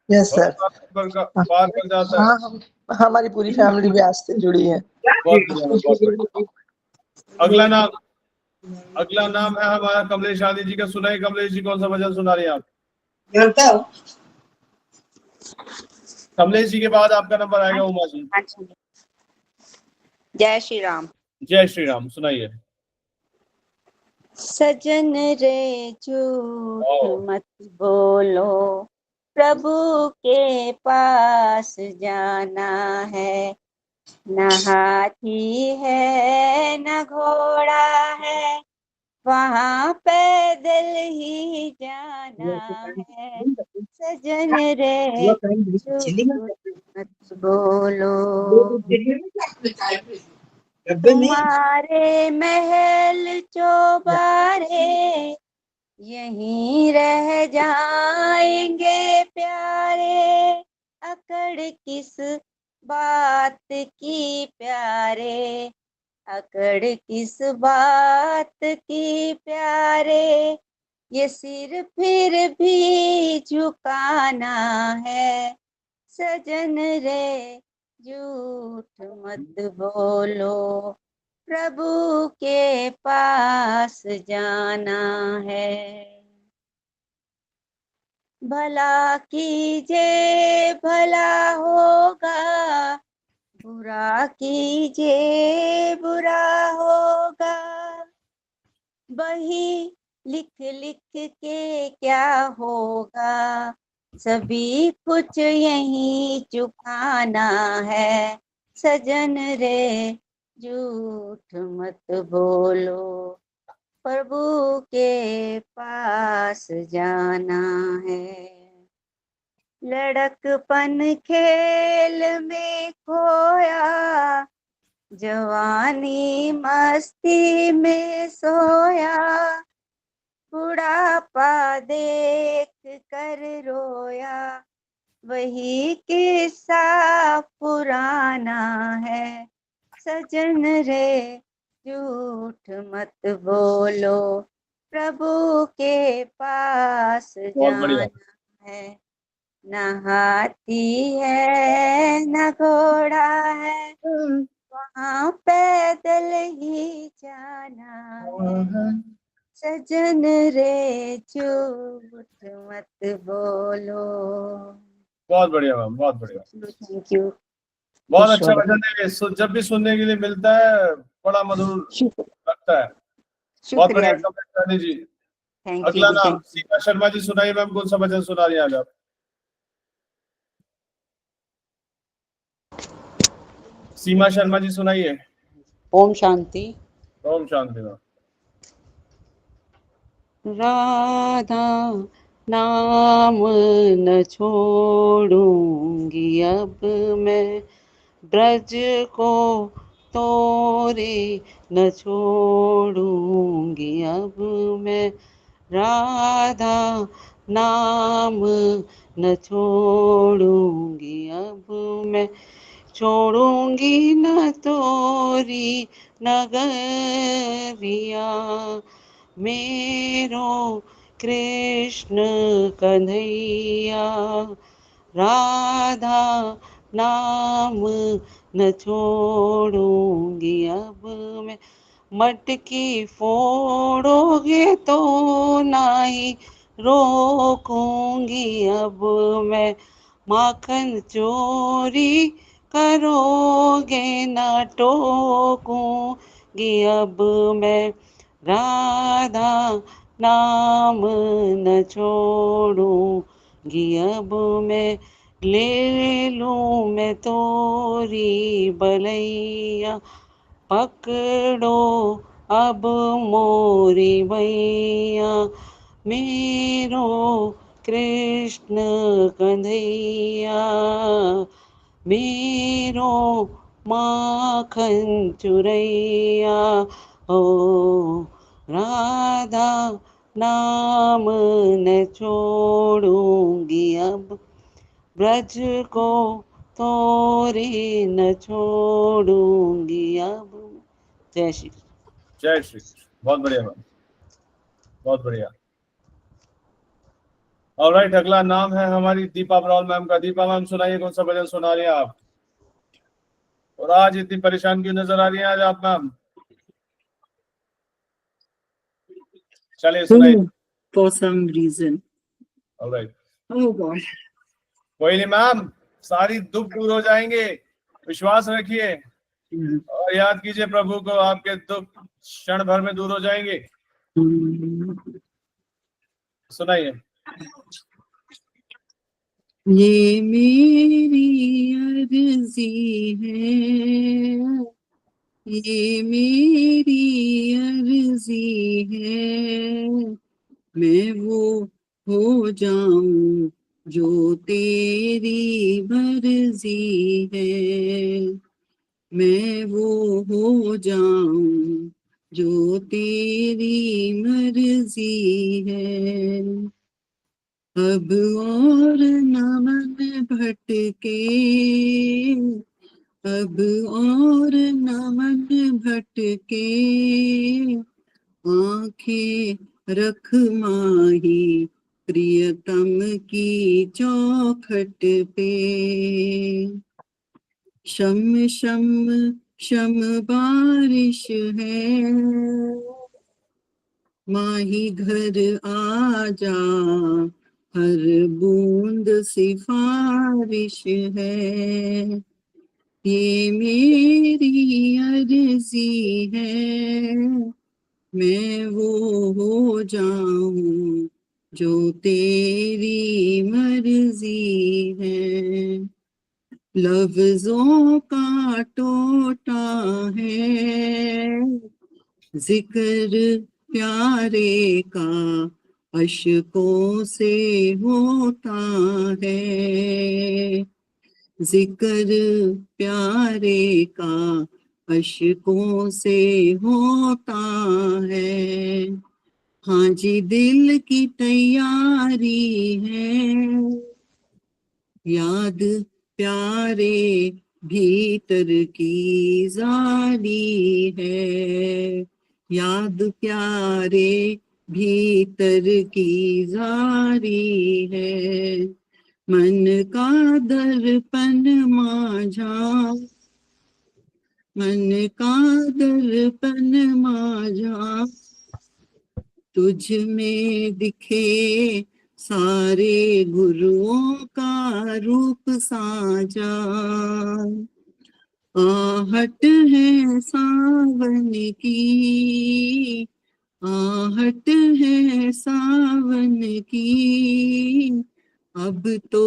यस सर। पार कर जाता है। हाँ, हमारी पूरी फैमिली भी आज से जुड़ी है। बहुत बढ़िया। अगला नाम है हमारा कमलेश आदि जी का। सुनाइए कमलेश जी, कौन सा भजन सुना रही हैं आप? कमलेश जी के बाद आपका नंबर आएगा उमा जी। जय श्री राम। जय श्री राम, सुनाइए। सजन रे झूठ मत बोलो, प्रभु के पास जाना है, न हाथी है न घोड़ा है, वहाँ पैदल ही जाना है। सजन रे झूठ मत बोलो, तुम्हारे महल चौबारे यहीं रह जाएंगे प्यारे, अकड़ किस बात की प्यारे, अकड़ किस बात की प्यारे, ये सिर फिर भी झुकाना है। सजन रे झूठ मत बोलो, प्रभु के पास जाना है। भला कीजिए भला होगा, बुरा कीजिए बुरा होगा, वही लिख लिख के क्या होगा, सभी कुछ यहीं चुकाना है। सजन रे झूठ मत बोलो, प्रभु के पास जाना है। लड़कपन खेल में खोया, जवानी मस्ती में सोया, बुढ़ापा देख कर रोया, वही किस्सा पुराना है। सजन रे झूठ मत बोलो, प्रभु के पास जाना है, न हाथी है न घोड़ा है, वहाँ पैदल ही जाना है। सजन रे झूठ मत बोलो। बहुत बढ़िया मैम, बहुत बढ़िया। Thank you. बहुत अच्छा भजन है, जब भी सुनने के लिए मिलता है बड़ा मधुर लगता है। बहुत बढ़िया कमेंट जी। अगला नाम सीमा शर्मा जी, सुनाइए मैम, कौन सा भजन सुना रही हैं आज आप? सीमा शर्मा जी सुनाइए। ओम शांति। ओम शांति मैम। राधा नाम न छोड़ूंगी अब मैं, ब्रज को तोरे न छोड़ूंगी अब मैं, राधा नाम न छोड़ूंगी अब मैं, छोड़ूंगी न तोरी नगरिया, मेरो कृष्ण कन्हैया, राधा नाम न छोड़ूंगी अब मैं, मटकी फोड़ोगे तो नहीं रोकूंगी अब मैं, माखन चोरी करोगे न टोकूंगी अब मैं, राधा नाम न छोड़ूंगी अब मैं, ले लूं मैं तोरी बलैया, पकड़ो अब मोरी मैया, मेरो कृष्ण कन्हैया, मेरो माखन चुरैया, ओ राधा नाम न छोड़ूंगी अब, ब्रज को तोरे न छोड़ूंगी अब। जय श्री कृष्ण। जय श्री कृष्ण। बहुत बढ़िया मैम, बहुत बढ़िया। ऑलराइट, अगला नाम है हमारी दीपा ब्राउन मैम का। दीपा मैम सुनाइए, कौन सा भजन सुना रही हैं आप? और आज इतनी परेशान क्यों नजर आ रही हैं आज आप मैम? चलिए सुनाइए। For some reason. Alright, Oh God. कोई नहीं मैम, सारी दुख दूर हो जाएंगे, विश्वास रखिए और याद कीजिए प्रभु को, आपके दुख क्षण भर में दूर हो जाएंगे। सुनाइए। ये मेरी अर्जी है, ये मेरी अर्जी है, मैं वो हो जाऊं जो तेरी मर्जी है, मैं वो हो जाऊं जो तेरी मर्जी है। अब और न मन भटके, अब और न मन भटके, आंखें रख माही प्रियतम की चौखट पे, शम शम शम बारिश है, माही घर आ जा, हर बूंद सिफारिश है, ये मेरी अर्जी है, मैं वो हो जाऊं जो तेरी मर्जी है। लफ्जों का टोटा है, जिक्र प्यारे का अशकों से होता है, जिक्र प्यारे का अशकों से होता है। हाँ जी, दिल की तैयारी है, याद प्यारे भीतर की जारी है, याद प्यारे भीतर की जारी है, मन का दर्पण माझा, मन का दर्पण माझा, तुझ में दिखे सारे गुरुओं का रूप साजा, आहट है सावन की, आहट है सावन की, अब तो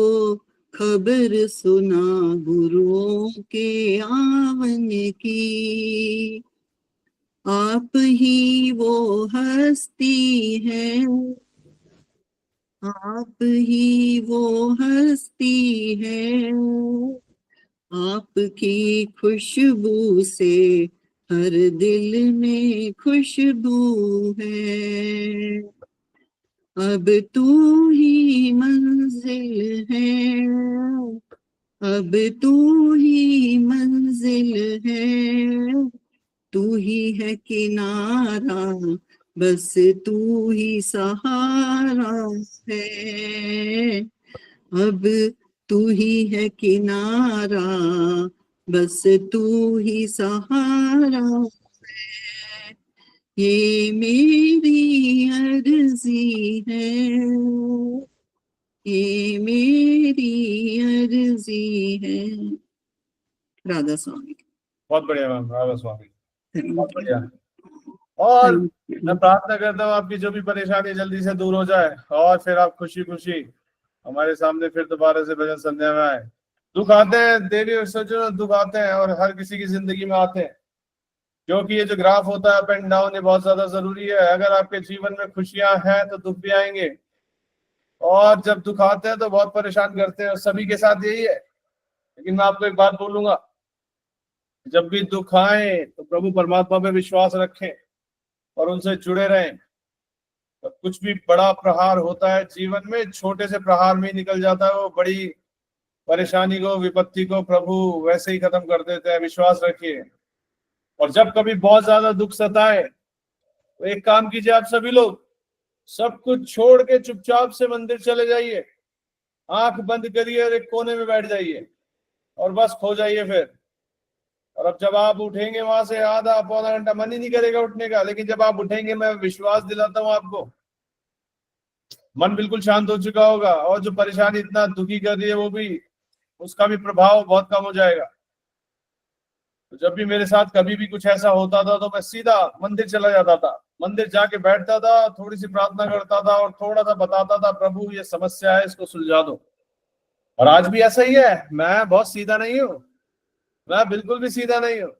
खबर सुना गुरुओं के आवन की, आप ही वो हस्ती है, आप ही वो हस्ती है, आपकी खुशबू से हर दिल में खुशबू है, अब तू ही मंजिल है, अब तू ही मंजिल है, तू ही है किनारा, बस तू ही सहारा है, अब तू ही है किनारा, बस तू ही सहारा है, ये मेरी अर्जी है, ये मेरी अर्जी है। राधा स्वामी। बहुत बढ़िया मैम, राधा स्वामी, बहुत बढ़िया। और मैं प्रार्थना करता हूँ आपकी जो भी परेशानी जल्दी से दूर हो जाए और फिर आप खुशी खुशी हमारे सामने फिर दोबारा से भजन संध्या में आए। दुख आते हैं, देवी और सज्जनों, दुख आते हैं और हर किसी की जिंदगी में आते हैं, क्योंकि ये जो ग्राफ होता है अप एंड डाउन, ये बहुत ज्यादा जरूरी है। अगर आपके जीवन में खुशियां हैं तो दुख भी आएंगे, और जब दुख आते हैं तो बहुत परेशान करते हैं, और सभी के साथ यही है। लेकिन मैं आपको एक बात बोलूंगा, जब भी दुख आए तो प्रभु परमात्मा पे विश्वास रखें और उनसे जुड़े रहें। तो कुछ भी बड़ा प्रहार होता है जीवन में, छोटे से प्रहार में ही निकल जाता है। वो बड़ी परेशानी को, विपत्ति को प्रभु वैसे ही खत्म कर देते हैं, विश्वास रखिए। और जब कभी बहुत ज्यादा दुख सताए तो एक काम कीजिए, आप सभी लोग सब कुछ छोड़ के चुपचाप से मंदिर चले जाइए, आंख बंद करिए और एक कोने में बैठ जाइए और बस खो जाइए फिर। और अब जब आप उठेंगे वहां से, आधा पौना घंटा मन ही नहीं करेगा उठने का, लेकिन जब आप उठेंगे मैं विश्वास दिलाता हूँ आपको, मन बिल्कुल शांत हो चुका होगा, और जो परेशानी इतना दुखी कर रही है वो भी, उसका भी प्रभाव बहुत कम हो जाएगा। तो जब भी मेरे साथ कभी भी कुछ ऐसा होता था तो मैं सीधा मंदिर चला जाता था, मंदिर जाके बैठता था, थोड़ी सी प्रार्थना करता था और थोड़ा सा बताता था, प्रभु ये समस्या है, इसको सुलझा दो। और आज भी ऐसा ही है, मैं बहुत सीधा नहीं हूँ, मैं बिल्कुल भी सीधा नहीं हूँ।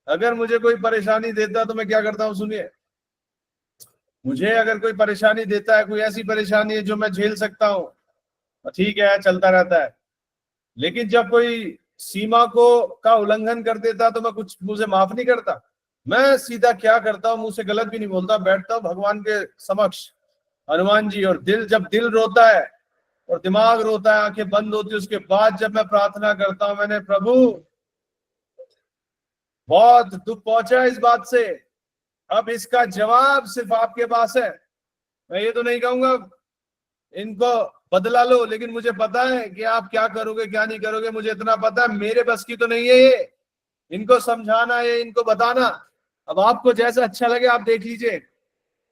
अगर मुझे कोई परेशानी देता है तो मैं क्या करता हूँ, सुनिए। मुझे अगर कोई परेशानी देता है, कोई ऐसी परेशानी है जो मैं झेल सकता हूँ, ठीक है, चलता रहता है। लेकिन जब कोई सीमा को का उल्लंघन कर देता तो मैं कुछ मुझे माफ नहीं करता। मैं सीधा क्या करता हूँ, मुंह से गलत भी नहीं बोलता, बैठता हूँ भगवान के समक्ष, हनुमान जी, और जब दिल रोता है और दिमाग रोता है, आंखें बंद होती है, उसके बाद जब मैं प्रार्थना करता हूँ, मैंने प्रभु बहुत दुख पहुंचा इस बात से, अब इसका जवाब सिर्फ आपके पास है। मैं ये तो नहीं कहूंगा इनको बदला लो, लेकिन मुझे पता है कि आप क्या करोगे क्या नहीं करोगे, मुझे इतना पता है, मेरे बस की तो नहीं है ये इनको समझाना, ये इनको बताना। अब आपको जैसा अच्छा लगे आप देख लीजिए।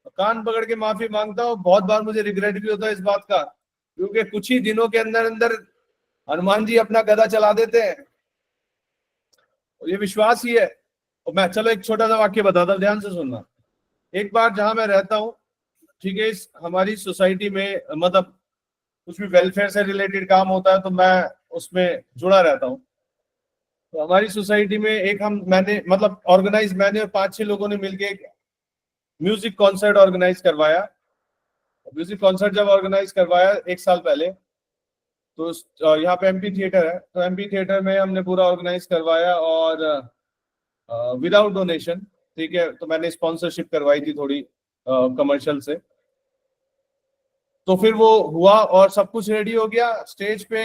कान पकड़ के माफी मांगता हूँ, बहुत बार मुझे रिग्रेट भी होता है इस बात का, क्योंकि कुछ ही दिनों के अंदर अंदर हनुमान जी अपना गदा चला देते हैं, और ये विश्वास ही है। और मैं चलो एक छोटा सा वाक्य बताता हूँ, ध्यान से सुनना। एक बार जहां मैं रहता हूँ, ठीक है, इस हमारी सोसाइटी में मतलब कुछ भी वेलफेयर से रिलेटेड काम होता है तो मैं उसमें जुड़ा रहता हूँ। तो हमारी सोसाइटी में एक मैंने और 5-6 लोगों ने मिलके एक म्यूजिक कॉन्सर्ट ऑर्गेनाइज करवाया। म्यूजिक कॉन्सर्ट जब ऑर्गेनाइज करवाया 1 साल पहले, तो यहाँ पे एमपी थिएटर है, तो एमपी थिएटर में हमने पूरा ऑर्गेनाइज करवाया और विदाउट डोनेशन, ठीक है। तो मैंने स्पॉन्सरशिप करवाई थी थोड़ी कमर्शियल से। तो फिर वो हुआ और सब कुछ रेडी हो गया, स्टेज पे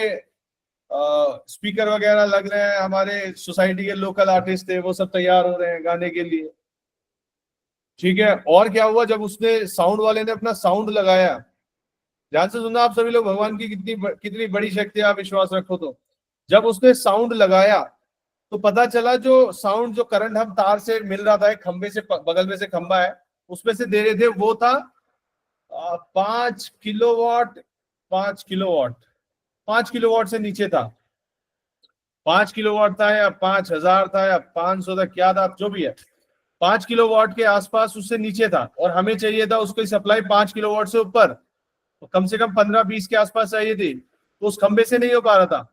स्पीकर वगैरह लग रहे हैं, हमारे सोसाइटी के लोकल आर्टिस्ट थे, वो सब तैयार हो रहे हैं गाने के लिए, ठीक है। और क्या हुआ, जब उसने साउंड वाले ने अपना साउंड लगाया, ध्यान से सुनना आप सभी लोग, भगवान की कितनी बड़ी शक्ति है, आप विश्वास रखो। तो जब उसने साउंड लगाया तो पता चला जो साउंड, जो करंट हम तार से मिल रहा था, एक खंबे से, बगल में से खंबा है उसमें से दे रहे थे, वो था 5 किलोवाट से नीचे था। 5 किलोवाट था या 5000 था या 500 था, क्या था, जो भी है, 5 किलोवाट के आसपास, उससे नीचे था। और हमें चाहिए था उसको सप्लाई 5 किलोवाट से ऊपर, तो कम से कम 15-20 के आसपास चाहिए थी, तो उस खंबे से नहीं हो पा रहा था।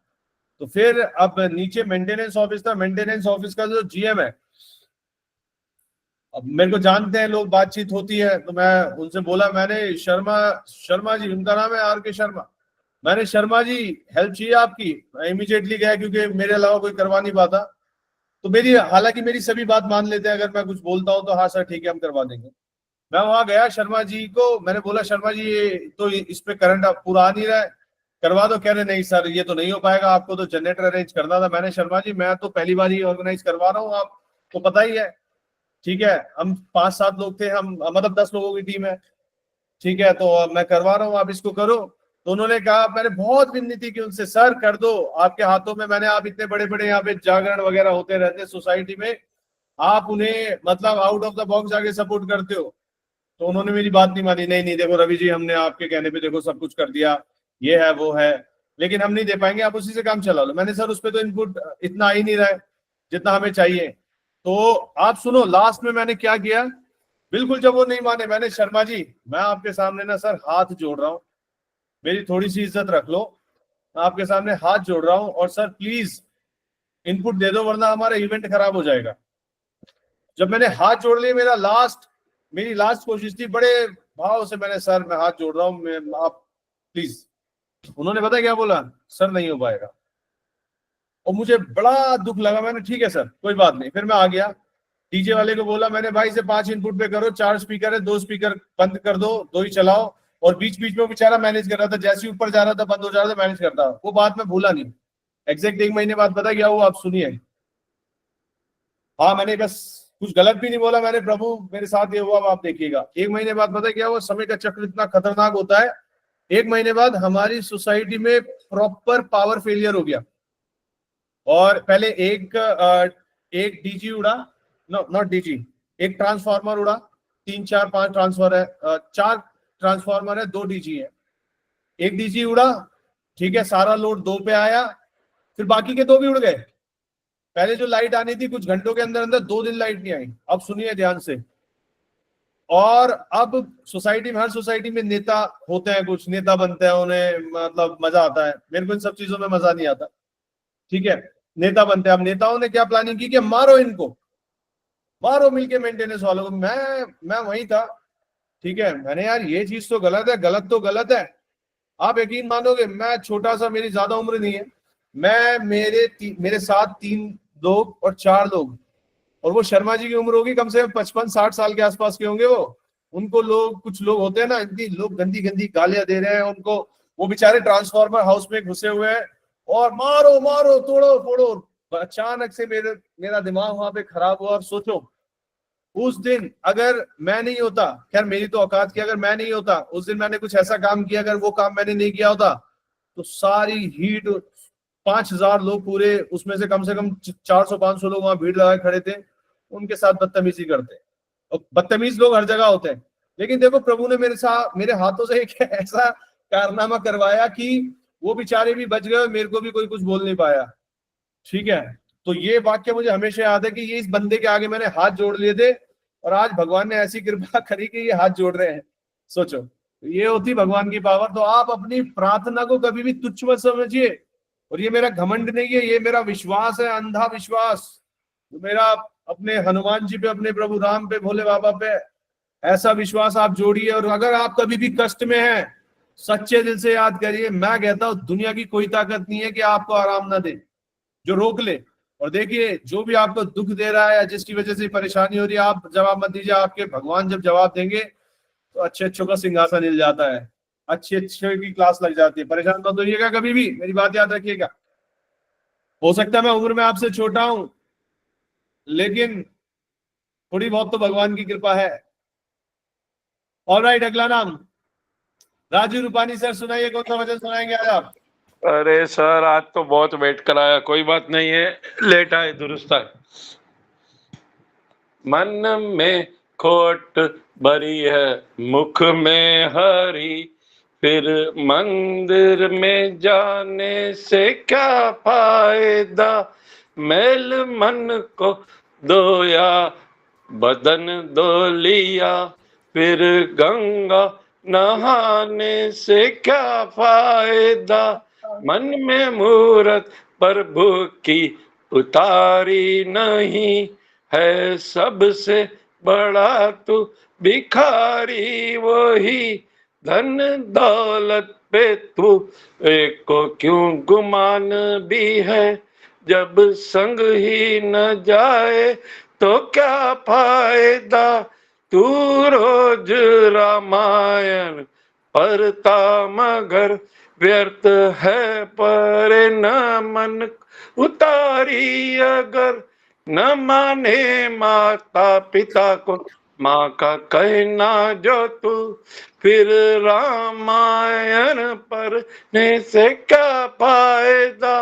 तो फिर अब नीचे मेंटेनेंस ऑफिस था, मेंटेनेंस ऑफिस का जो जीएम है, अब मेरे को जानते हैं लोग, बातचीत होती है, तो मैं उनसे बोला, मैंने शर्मा जी, उनका नाम है आर के शर्मा, मैंने शर्मा जी हेल्प चाहिए आपकी। मैं इमीडिएटली गया, क्योंकि मेरे अलावा कोई करवा नहीं पाता। तो हालांकि मेरी सभी बात मान लेते हैं, अगर मैं कुछ बोलता हूँ तो हाँ सर ठीक है हम करवा देंगे। मैं वहां गया, शर्मा जी को मैंने बोला, शर्मा जी ये तो इस पे करंट पूरा आ नहीं रहा है, करवा दो। कह रहे नहीं सर ये तो नहीं हो पाएगा, आपको तो जनरेटर अरेंज करना था। मैंने, शर्मा जी मैं तो पहली बार ही ऑर्गेनाइज करवा रहा हूँ, आपको पता ही है, ठीक है, हम 5-7 लोग थे, हम मतलब 10 लोगों की टीम है, ठीक है, तो मैं करवा रहा हूँ, आप इसको करो। तो उन्होंने कहा, मैंने बहुत विनती की उनसे, सर कर दो, आपके हाथों में, मैंने, आप इतने बड़े बड़े यहाँ पे जागरण वगैरह होते रहते सोसाइटी में, आप उन्हें मतलब आउट ऑफ द बॉक्स जाके सपोर्ट करते हो। तो उन्होंने मेरी बात नहीं मानी, नहीं देखो रवि जी, हमने आपके कहने पे देखो सब कुछ कर दिया, ये है वो है, लेकिन हम नहीं दे पाएंगे, आप उसी से काम चला लो। मैंने, सर उस पर तो इनपुट इतना आ ही नहीं रहा है जितना हमें चाहिए। तो आप सुनो, लास्ट में मैंने क्या किया, बिल्कुल जब वो नहीं माने, मैंने शर्मा जी मैं आपके सामने ना सर हाथ जोड़ रहा हूँ, मेरी थोड़ी सी इज्जत रख लो, मैं आपके सामने हाथ जोड़ रहा हूँ और सर प्लीज इनपुट दे दो वरना हमारा इवेंट खराब हो जाएगा। जब मैंने हाथ जोड़ लिए, मेरी लास्ट कोशिश थी, बड़े भाव से मैंने सर मैं हाथ जोड़ रहा हूँ, आप प्लीज। उन्होंने पता क्या बोला, सर नहीं हो पाएगा। और मुझे बड़ा दुख लगा, मैंने ठीक है सर कोई बात नहीं। फिर मैं आ गया, डीजे वाले को बोला मैंने, भाई से 5 इनपुट पे करो, 4 स्पीकर है, 2 स्पीकर बंद कर दो, 2 ही चलाओ। और बीच बीच में वो बेचारा मैनेज कर रहा था, जैसे ही ऊपर जा रहा था बंद हो जा रहा था, मैनेज करता। वो बात मैं भूला नहीं। एग्जैक्ट 1 महीने बाद पता क्या हुआ, आप सुनिए। हाँ मैंने बस कुछ गलत भी नहीं बोला, मैंने प्रभु मेरे साथ ये हुआ, आप देखिएगा। 1 महीने बाद पता क्या हुआ, समय का चक्र इतना खतरनाक होता है। 1 महीने बाद हमारी सोसाइटी में प्रॉपर पावर फेलियर हो गया। और पहले एक डीजी उड़ा, नॉट डीजी, एक ट्रांसफार्मर उड़ा, 3 4 5 ट्रांसफार्मर है, 4 ट्रांसफार्मर है, 2 डीजी है। एक डीजी उड़ा, ठीक है, सारा लोड 2 पे आया, फिर बाकी के 2 भी उड़ गए। पहले जो लाइट आनी थी कुछ घंटों के अंदर अंदर 2 दिन लाइट नहीं आई। अब सुनिए ध्यान से। और अब सोसाइटी में, हर सोसाइटी में नेता होते हैं, कुछ नेता बनते हैं, उन्हें मतलब मजा आता है। मेरे को इन सब चीजों में मजा नहीं आता, ठीक है। नेता बनते हैं। अब नेताओं ने क्या प्लानिंग की कि मारो इनको, मारो मिलके मेंटेनेंस वालों को। मैं वही था, ठीक है। मैंने यार ये चीज तो गलत है, गलत तो गलत है। आप यकीन मानोगे, मैं छोटा सा, मेरी ज्यादा उम्र नहीं है, मैं मेरे साथ 3 लोग और 4 लोग, और वो शर्मा जी की उम्र होगी कम से कम 55-60 साल के आसपास के होंगे वो। उनको लोग, कुछ लोग होते हैं ना, इतनी लोग गंदी गंदी गालियां दे रहे हैं उनको। वो बेचारे ट्रांसफार्मर हाउस में घुसे हुए हैं और मारो मारो तोड़ो फोड़ो। अचानक से मेरा दिमाग वहां पे खराब हुआ। और सोचो उस दिन अगर मैं नहीं होता, खैर मेरी तो औकात की, अगर मैं नहीं होता उस दिन, मैंने कुछ ऐसा काम किया, अगर वो काम मैंने नहीं किया होता, तो सारी हीट, 5000 लोग पूरे, उसमें से कम 400-500 लोग वहां भीड़ लगाए खड़े थे, उनके साथ बदतमीजी करते। और बदतमीज लोग हर जगह होते हैं, लेकिन देखो प्रभु ने मेरे हाथों से एक ऐसा कारनामा करवाया कि वो बेचारे भी बच गए, मेरे को भी कोई कुछ बोल नहीं पाया, ठीक है। तो ये वाक्य मुझे हमेशा याद है कि ये इस बंदे के आगे मैंने हाथ जोड़ लिए थे, और आज भगवान ने ऐसी कृपा करी कि ये हाथ जोड़ रहे हैं। सोचो, ये होती भगवान की पावर। तो आप अपनी प्रार्थना को कभी भी तुच्छ मत समझिए। और ये मेरा घमंड नहीं है, ये मेरा विश्वास है, अंधा विश्वास, मेरा अपने हनुमान जी पे, अपने प्रभु राम पे, भोले बाबा पे ऐसा विश्वास आप जोड़िए। और अगर आप कभी भी कष्ट में हैं, सच्चे दिल से याद करिए, मैं कहता हूं दुनिया की कोई ताकत नहीं है कि आपको आराम ना दे, जो रोक ले। और देखिए, जो भी आपको दुख दे रहा है या जिसकी वजह से परेशानी हो रही है, आप जवाब मत दीजिए। आपके भगवान जब जवाब देंगे तो अच्छे का सिंहासन हिल जाता है, अच्छे की क्लास लग जाती है। परेशान मत होइएगा कभी भी, मेरी बात याद रखिएगा। हो सकता है मैं उम्र में आपसे छोटा हूं, लेकिन थोड़ी बहुत तो भगवान की कृपा है। ऑलराइट, अगला नाम राजू रूपानी सर, सुनाइए कौन सा भजन सुनाएंगे आज आप? अरे सर, आज तो बहुत वेट कराया, कोई बात नहीं है, लेट आए दुरुस्त आए। मन में खोट भरी है, मुख में हरी, फिर मंदिर में जाने से क्या फायदा। मैल मन को धोया, बदन धो लिया, फिर गंगा नहाने से क्या फायदा। मन में मूरत प्रभु की उतारी नहीं, है सबसे बड़ा तू भिखारी। वही धन दौलत पे तू एक को क्यों गुमान भी है, जब संग ही न जाए तो क्या फायदा। तू रोज रामायण पढ़ता मगर व्यर्थ है पर न मन उतारी। अगर न माने माता पिता को माँ का कहना जो तू, फिर रामायण पढ़ने से क्या फायदा।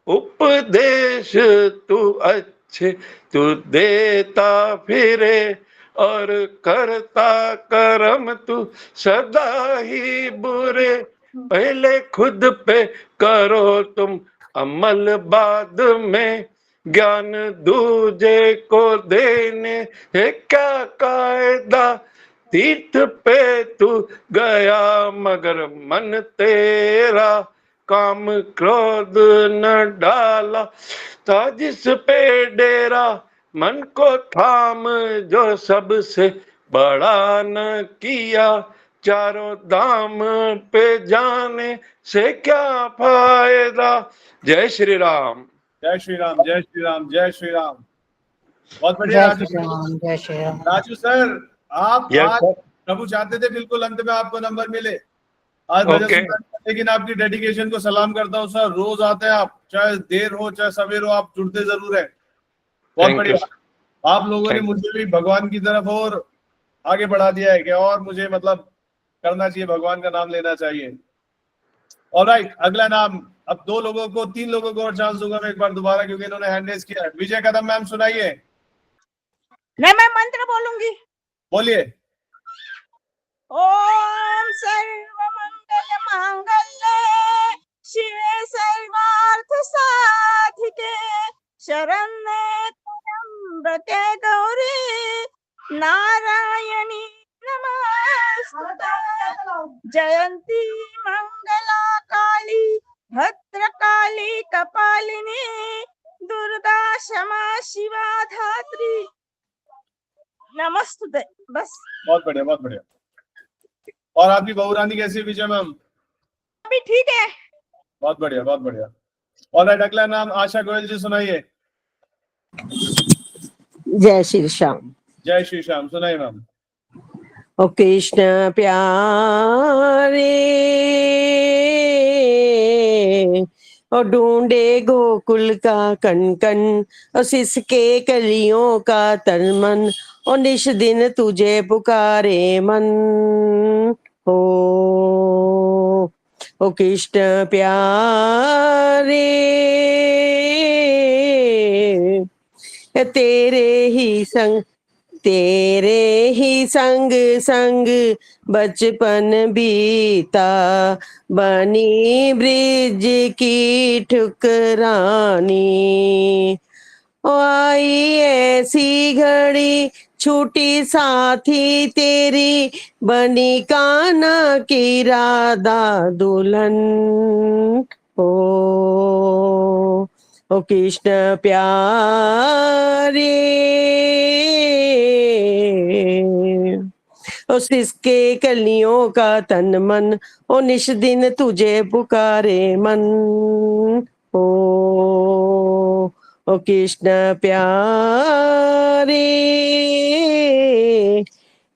उपदेश तू अच्छे तू देता फिरे, और करता कर्म तू सदा ही बुरे। पहले खुद पे करो तुम अमल, बाद में ज्ञान दूजे को देने है क्या कायदा, तीर्थ पे तू गया मगर मन तेरा, काम क्रोध न डाला था जिस पे डेरा, मन को थाम जो सबसे बड़ा न किया, चारों धाम पे जाने से क्या फायदा। जय श्री राम। जय श्री राम, जय श्री राम, जय श्री राम। बहुत बढ़िया जय राजू श्री राम, जय श्री राम। राजू सर, आप Yes, आज sir. प्रभु चाहते थे बिल्कुल अंत में आपको नंबर मिले आज भजन Okay. सुनने, लेकिन आपकी डेडिकेशन को सलाम करता हूँ सर। रोज आते हैं आप, चाहे देर हो चाहे सवेर हो, आप जुड़ते जरूर है। बहुत Thank you, बढ़िया। sir. आप लोगों ने Thank you. मुझे भी भगवान की तरफ और आगे बढ़ा दिया है कि और मुझे मतलब करना चाहिए, भगवान का नाम लेना चाहिए। ऑलराइट, अगला नाम, अब 2 लोगों को 3 लोगों को और चांस दूंगा मैं एक बार दोबारा, क्योंकि इन्होंने हैंड रेज किया है। विजय कदम मैम सुनाइए। नहीं, मैं मंत्र बोलूंगी। बोलिए। ओम सर्व मंगल मांगल्ये शिवे सर्वार्थ साधिके शरण्ये त्र्यंबके गौरी नारायणी नमस्तुते जयंती मंगला काली भद्रकाली कपालिनी दुर्गा क्षमा शिवा धात्री नमस्तुते। बस। बहुत बढ़िया, बहुत बढ़िया। और आपकी बहू रानी कैसी है विजय मैम? अभी ठीक है। बहुत बढ़िया, बहुत बढ़िया। ऑलराइट, अगला नाम आशा गोयल जी सुनाइए। जय श्री श्याम। जय श्री श्याम, सुनाइए मैम। ओ कृष्ण प्यारे और ढूंढे गोकुल का कण कण और सिसके कलियों का तन मन और निश दिन तुझे पुकारे मन ओ कृष्ण प्यारे तेरे ही संग संग बचपन बीता बनी ब्रिज की ठुकरानी आई ऐसी घड़ी छूटी साथी तेरी बनी कान्हा की राधा दुल्हन ओ कृष्ण प्यारे ओ सिसके कलियों का तन मन ओ निश दिन तुझे पुकारे मन ओ कृष्ण प्यारे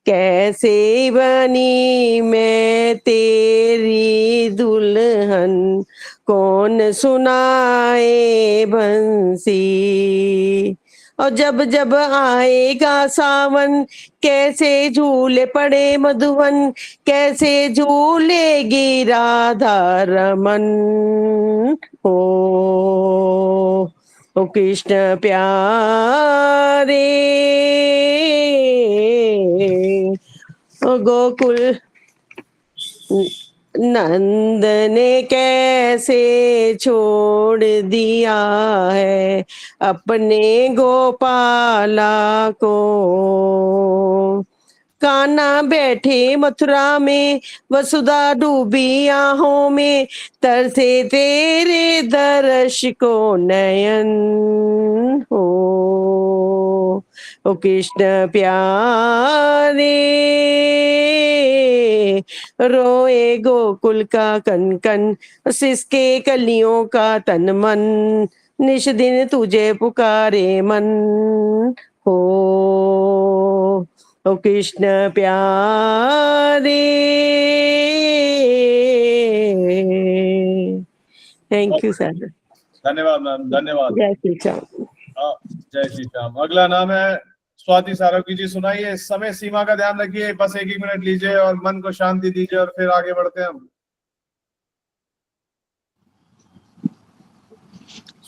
कैसे बनी मैं तेरी दुल्हन कौन सुनाए बंसी और जब जब आएगा सावन कैसे झूले पड़े मधुवन कैसे झूलेगी राधा रमन ओ कृष्ण प्यारे ओ गोकुल नंद ने कैसे छोड़ दिया है अपने गोपाला को कान्हा बैठे मथुरा में वसुधा डूबी आहों में तरसे तेरे दर्श को नयन ओ कृष्ण प्यारे रोए गोकुल का कन कन सिसके कलियों का तन मन निश दिन तुझे पुकारे मन ओ कृष्ण प्यारे। Thank you sir. धन्यवाद मैम, धन्यवाद। जय श्री श्याम। जय श्री श्याम। अगला नाम है स्वाति सारोगी जी, सुनाइए। समय सीमा का ध्यान रखिए, बस 1 मिनट लीजिए और मन को शांति दीजिए और फिर आगे बढ़ते हैं हम।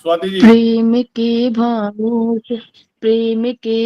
स्वाति जी। प्रेम के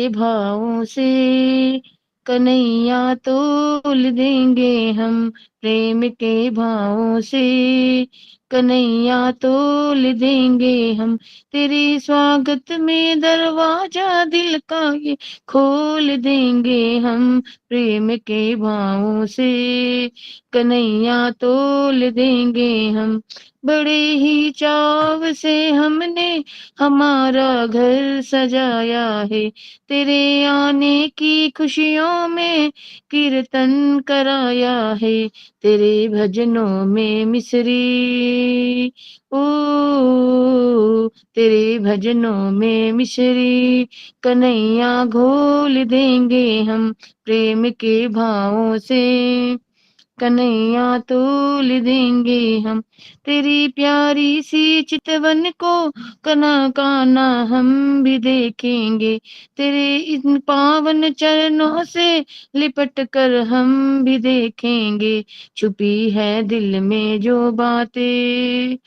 भावों से कन्हैया तोल देंगे हम, प्रेम के भावों से कन्हैया तोल देंगे हम तेरे स्वागत में, दरवाजा दिल का ये खोल देंगे हम प्रेम के भावों से, कन्हैया तोल देंगे हम। बड़े ही चाव से हमने हमारा घर सजाया है, तेरे आने की खुशियों में कीर्तन कराया है, तेरे भजनों में मिसरी, ओ तेरे भजनों में मिश्री, कन्हैया घोल देंगे हम प्रेम के भावों से, कन्हैया तोल देंगे हम। तेरी प्यारी सी चितवन को कना काना हम भी देखेंगे, तेरे इन पावन चरणों से लिपट कर हम भी देखेंगे, छुपी है दिल में जो बातें,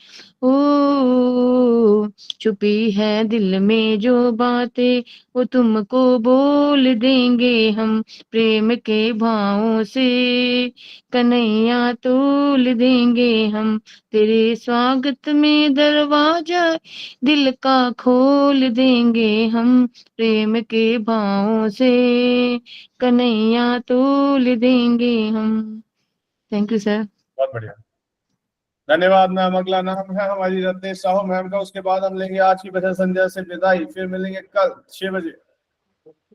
ओ छुपी है दिल में जो बातें, वो तुमको बोल देंगे हम प्रेम के भावों से, कन्हैया तोल देंगे हम तेरे स्वागत में, दरवाजा दिल का खोल देंगे हम प्रेम के भावों से, कन्हैया तोल देंगे हम। Thank you sir. बहुत बढ़िया, धन्यवाद मैम। अगला नाम है हमारी रत्नेश साहू मैम का। उसके बाद हम लेंगे आज की भजन संध्या से विदाई, फिर मिलेंगे कल 6 बजे।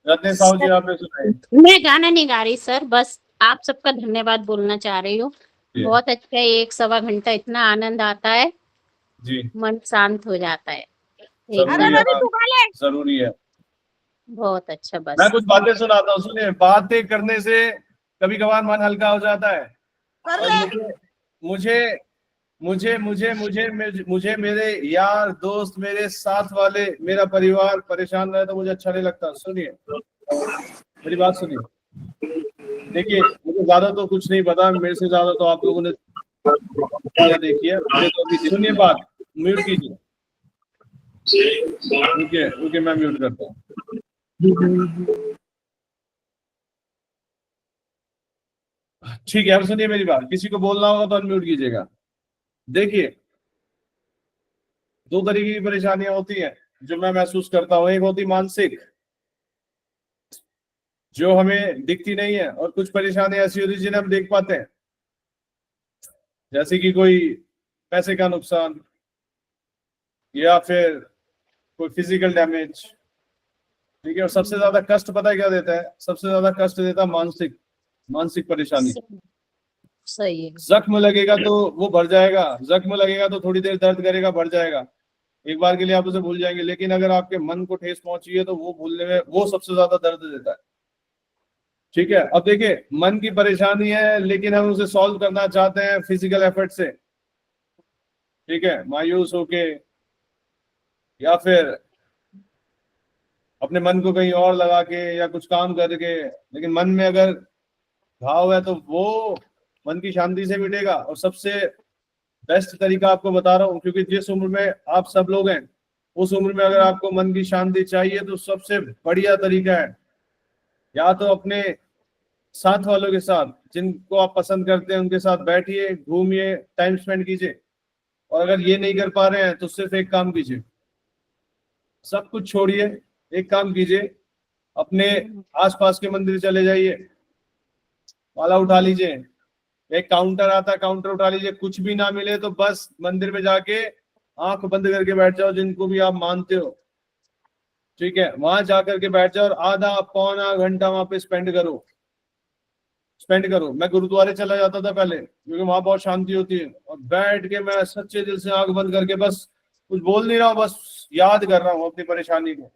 रत्नेश साहू जी, आप सुनाइए। मैं गाना नहीं गा रही सर, बस आप सबका धन्यवाद बोलना चाह रही हूँ। बहुत अच्छा है, 1-1.25 घंटा इतना आनंद आता है जी, मन शांत हो जाता है। जरूरी है। बहुत अच्छा। बस मैं कुछ बातें सुनाता हूँ, सुनिए। बातें करने से कभी कभार मन हल्का हो जाता है। मुझे मुझे मुझे मुझे मुझे मेरे यार दोस्त, मेरे साथ वाले, मेरा परिवार परेशान रहे तो मुझे अच्छा नहीं लगता। सुनिए मेरी बात, सुनिए। देखिए, मुझे ज्यादा तो कुछ नहीं पता, मेरे से ज्यादा तो आप लोगों ने देखिए। तो सुनिए बात, म्यूट कीजिए। ओके, मैं म्यूट करता हूँ। ठीक है, अब सुनिए मेरी बात। किसी को बोलना होगा तो अनम्यूट कीजिएगा। देखिए, 2 तरीके की परेशानियां होती हैं जो मैं महसूस करता हूँ। एक होती मानसिक, जो हमें दिखती नहीं है, और कुछ परेशानियां ऐसी होती है जिन्हें हम देख पाते हैं, जैसे कि कोई पैसे का नुकसान या फिर कोई फिजिकल डैमेज। ठीक है, और सबसे ज्यादा कष्ट पता है क्या देता है? सबसे ज्यादा कष्ट देता है मानसिक परेशानी। सही है। जख्म लगेगा तो वो भर जाएगा, जख्म लगेगा तो थोड़ी देर दर्द करेगा, भर जाएगा, एक बार के लिए आप उसे भूल जाएंगे। लेकिन अगर आपके मन को ठेस पहुंची है तो वो भूलने में वो सबसे ज्यादा दर्द देता है। ठीक है, अब देखिए, मन की परेशानी है लेकिन हम उसे सॉल्व करना चाहते हैं फिजिकल एफर्ट से। ठीक है, मायूस होके या फिर अपने मन को कहीं और लगा के या कुछ काम करके। लेकिन मन में अगर घाव है तो वो मन की शांति से मिटेगा। और सबसे बेस्ट तरीका आपको बता रहा हूँ, क्योंकि जिस उम्र में आप सब लोग हैं, उस उम्र में अगर आपको मन की शांति चाहिए तो सबसे बढ़िया तरीका है या तो अपने साथ वालों के साथ, जिनको आप पसंद करते हैं, उनके साथ बैठिए, घूमिए, टाइम स्पेंड कीजिए। और अगर ये नहीं कर पा रहे हैं तो सिर्फ एक काम कीजिए, सब कुछ छोड़िए, एक काम कीजिए, अपने आसपास के मंदिर चले जाइए, माला उठा लीजिए, एक काउंटर आता है, काउंटर उठा लीजिए। कुछ भी ना मिले तो बस मंदिर में जाके आंख बंद करके बैठ जाओ, जिनको भी आप मानते हो। ठीक है, वहां जाकर के बैठ जाओ और आधा पौना घंटा वहां पे स्पेंड करो। मैं गुरुद्वारे चला जाता था पहले, क्योंकि वहां बहुत शांति होती है, और बैठ के मैं सच्चे दिल से आंख बंद करके बस कुछ बोल नहीं रहा हूँ, बस याद कर रहा हूँ अपनी परेशानी को।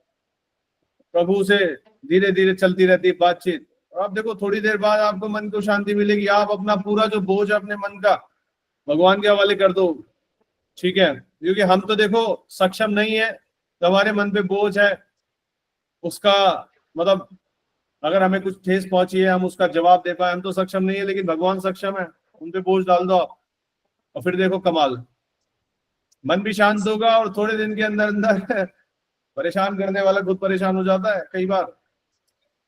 प्रभु से धीरे धीरे चलती रहती है बातचीत, और आप देखो थोड़ी देर बाद आपको मन को शांति मिलेगी। आप अपना पूरा जो बोझ है अपने मन का भगवान के हवाले कर दो। ठीक है, क्योंकि हम तो देखो सक्षम नहीं है, तो हमारे मन पे बोझ है, उसका मतलब अगर हमें कुछ ठेस पहुंची है हम उसका जवाब दे पाए, हम तो सक्षम नहीं है, लेकिन भगवान सक्षम है। उन पे बोझ डाल दो आप, और फिर देखो कमाल, मन भी शांत होगा। और थोड़े दिन के अंदर अंदर परेशान करने वाला खुद परेशान हो जाता है कई बार।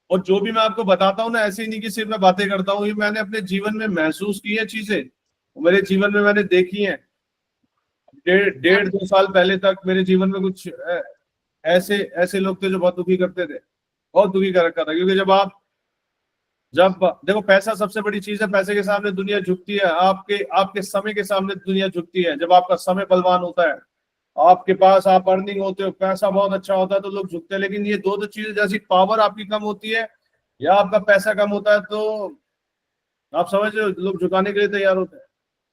और जो भी मैं आपको बताता हूँ ना, ऐसी नहीं कि सिर्फ मैं बातें करता हूँ, ये मैंने अपने जीवन में महसूस की है चीजें, मेरे जीवन में मैंने देखी है। डेढ़ 2 साल पहले तक मेरे जीवन में कुछ ऐसे ऐसे लोग थे जो बहुत दुखी करते थे, बहुत दुखी कर रखा था। क्योंकि जब देखो, पैसा सबसे बड़ी चीज है, पैसे के सामने दुनिया झुकती है, आपके समय के सामने दुनिया झुकती है। जब आपका समय बलवान होता है, आपके पास आप अर्निंग होते हो, पैसा बहुत अच्छा होता है, तो लोग झुकते हैं। लेकिन ये दो चीजें, जैसी पावर आपकी कम होती है या आपका पैसा कम होता है, तो आप समझ रहे हो, लोग झुकाने के लिए तैयार होते हैं।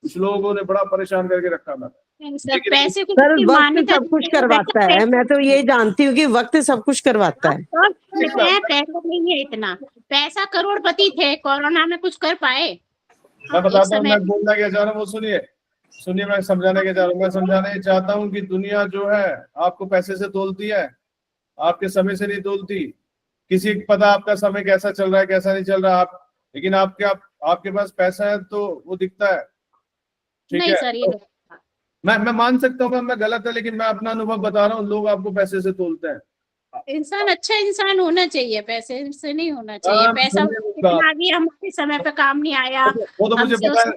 कुछ लोगों ने बड़ा परेशान करके रखा था। पैसे को सर वक्त सब कुछ करवाता है, मैं तो ये जानती हूँ कि वक्त सब कुछ करवाता है। पैसा नहीं है इतना, पैसा करोड़पति थे, कोरोना में कुछ कर पाए? मैं बताता हूँ, मैं बोलना क्या चाह रहा हूँ वो सुनिए, मैं समझाने क्या चाह रहा हूँ। मैं समझाना ये चाहता हूँ कि दुनिया जो है आपको पैसे से तोलती है, आपके समय से नहीं तोलती। किसी को पता आपका समय कैसा चल रहा है, कैसा नहीं चल रहा, लेकिन आपके पास पैसा है तो वो दिखता है। ठीक है, सर, ये मैं मान सकता हूँ मैं गलत है, लेकिन मैं अपना अनुभव बता रहा हूँ। लोग आपको पैसे से तोलते हैं। इंसान अच्छा इंसान होना चाहिए, पैसे से नहीं होना चाहिए। पैसा आ गया, हमारे समय पे काम नहीं आया, वो तो मुझे पता है,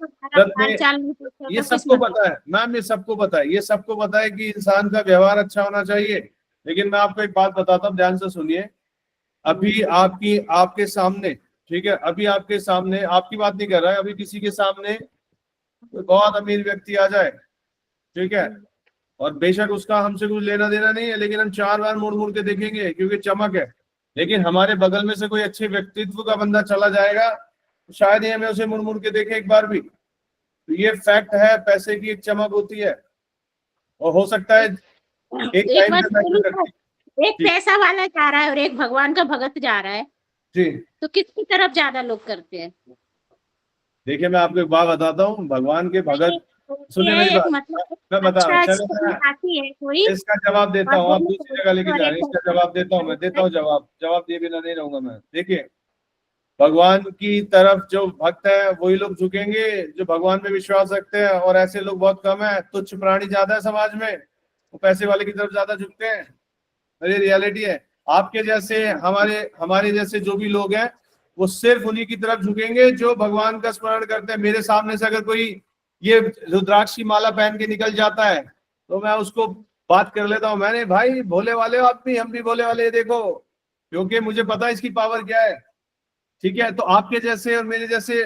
ये सबको पता है मैम, ये सबको पता है, ये सबको पता है कि इंसान का व्यवहार अच्छा होना चाहिए। लेकिन मैं आपको एक बात बताता हूँ, ध्यान से सुनिए। अभी आपके सामने, ठीक है, अभी आपके सामने, आपकी बात नहीं कर रहा है, अभी किसी के सामने कोई बहुत अमीर व्यक्ति आ जाए, ठीक है, और बेशक उसका हमसे कुछ लेना देना नहीं है, लेकिन हम 4 बार मुड़ मुड़ के देखेंगे क्योंकि चमक है। लेकिन हमारे बगल में से कोई अच्छे व्यक्तित्व का बंदा चला जाएगा, तो शायद ही हमें उसे मुड़ मुड़ के देखे एक बार भी। तो ये फैक्ट है, पैसे की एक चमक होती है, और हो सकता है एक पैसा वाला जा रहा है और एक भगवान का भगत जा रहा है जी, तो किसकी तरफ ज्यादा लोग करते हैं? देखिए, मैं आपको एक बात बताता हूँ, भगवान के भगत, सुनिए मेरी बात, मैं बता रहा हूँ, इसका जवाब देता हूँ। आप दूसरी जगह लेके जा रहे हैं, इसका जवाब देता हूँ, मैं देता हूँ जवाब दिए बिना नहीं रहूंगा मैं। देखिए, भगवान की तरफ जो भक्त है वही लोग झुकेंगे जो भगवान में विश्वास रखते हैं, और ऐसे लोग बहुत कम है। तुच्छ प्राणी ज्यादा है समाज में, वो पैसे वाले की तरफ ज्यादा झुकते हैं। ये रियलिटी है। आपके जैसे, हमारे जैसे जो भी लोग हैं, वो सिर्फ उन्हीं की तरफ झुकेंगे जो भगवान का स्मरण करते हैं। मेरे सामने से अगर कोई ये रुद्राक्ष की माला पहन के निकल जाता है तो मैं उसको बात कर लेता हूँ, मैंने भाई भोले वाले हो आप भी, हम भी भोले वाले, देखो, क्योंकि मुझे पता है इसकी पावर क्या है। ठीक है, तो आपके जैसे और मेरे जैसे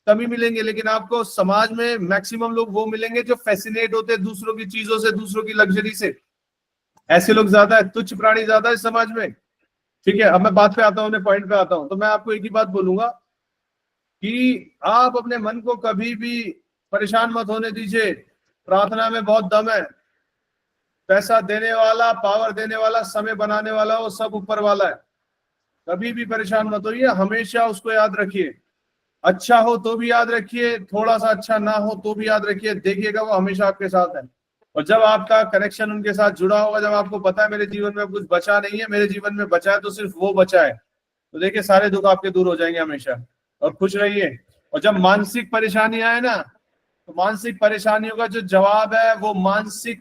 कमी मिलेंगे, लेकिन आपको समाज में मैक्सिमम लोग वो मिलेंगे जो फैसिनेट होते हैं दूसरों की चीजों से, दूसरों की लग्जरी से। ऐसे लोग ज्यादा है, तुच्छ प्राणी ज्यादा है समाज में। ठीक है, अब मैं बात पे आता हूँ, अपने पॉइंट पे आता हूँ। तो मैं आपको एक ही बात बोलूंगा कि आप अपने मन को कभी भी परेशान मत होने दीजिए। प्रार्थना में बहुत दम है। पैसा देने वाला, पावर देने वाला, समय बनाने वाला, वो सब ऊपर वाला है। कभी भी परेशान मत होइए, हमेशा उसको याद रखिए। अच्छा हो तो भी याद रखिए, थोड़ा सा अच्छा ना हो तो भी याद रखिए, देखिएगा वो हमेशा आपके साथ है। और जब आपका कनेक्शन उनके साथ जुड़ा होगा, जब आपको पता है मेरे जीवन में कुछ बचा नहीं है, मेरे जीवन में बचा है तो सिर्फ वो बचा है, तो देखिए सारे दुख आपके दूर हो जाएंगे हमेशा। और खुश रहिए। और जब मानसिक परेशानी आए ना, तो मानसिक परेशानियों का जो जवाब है वो मानसिक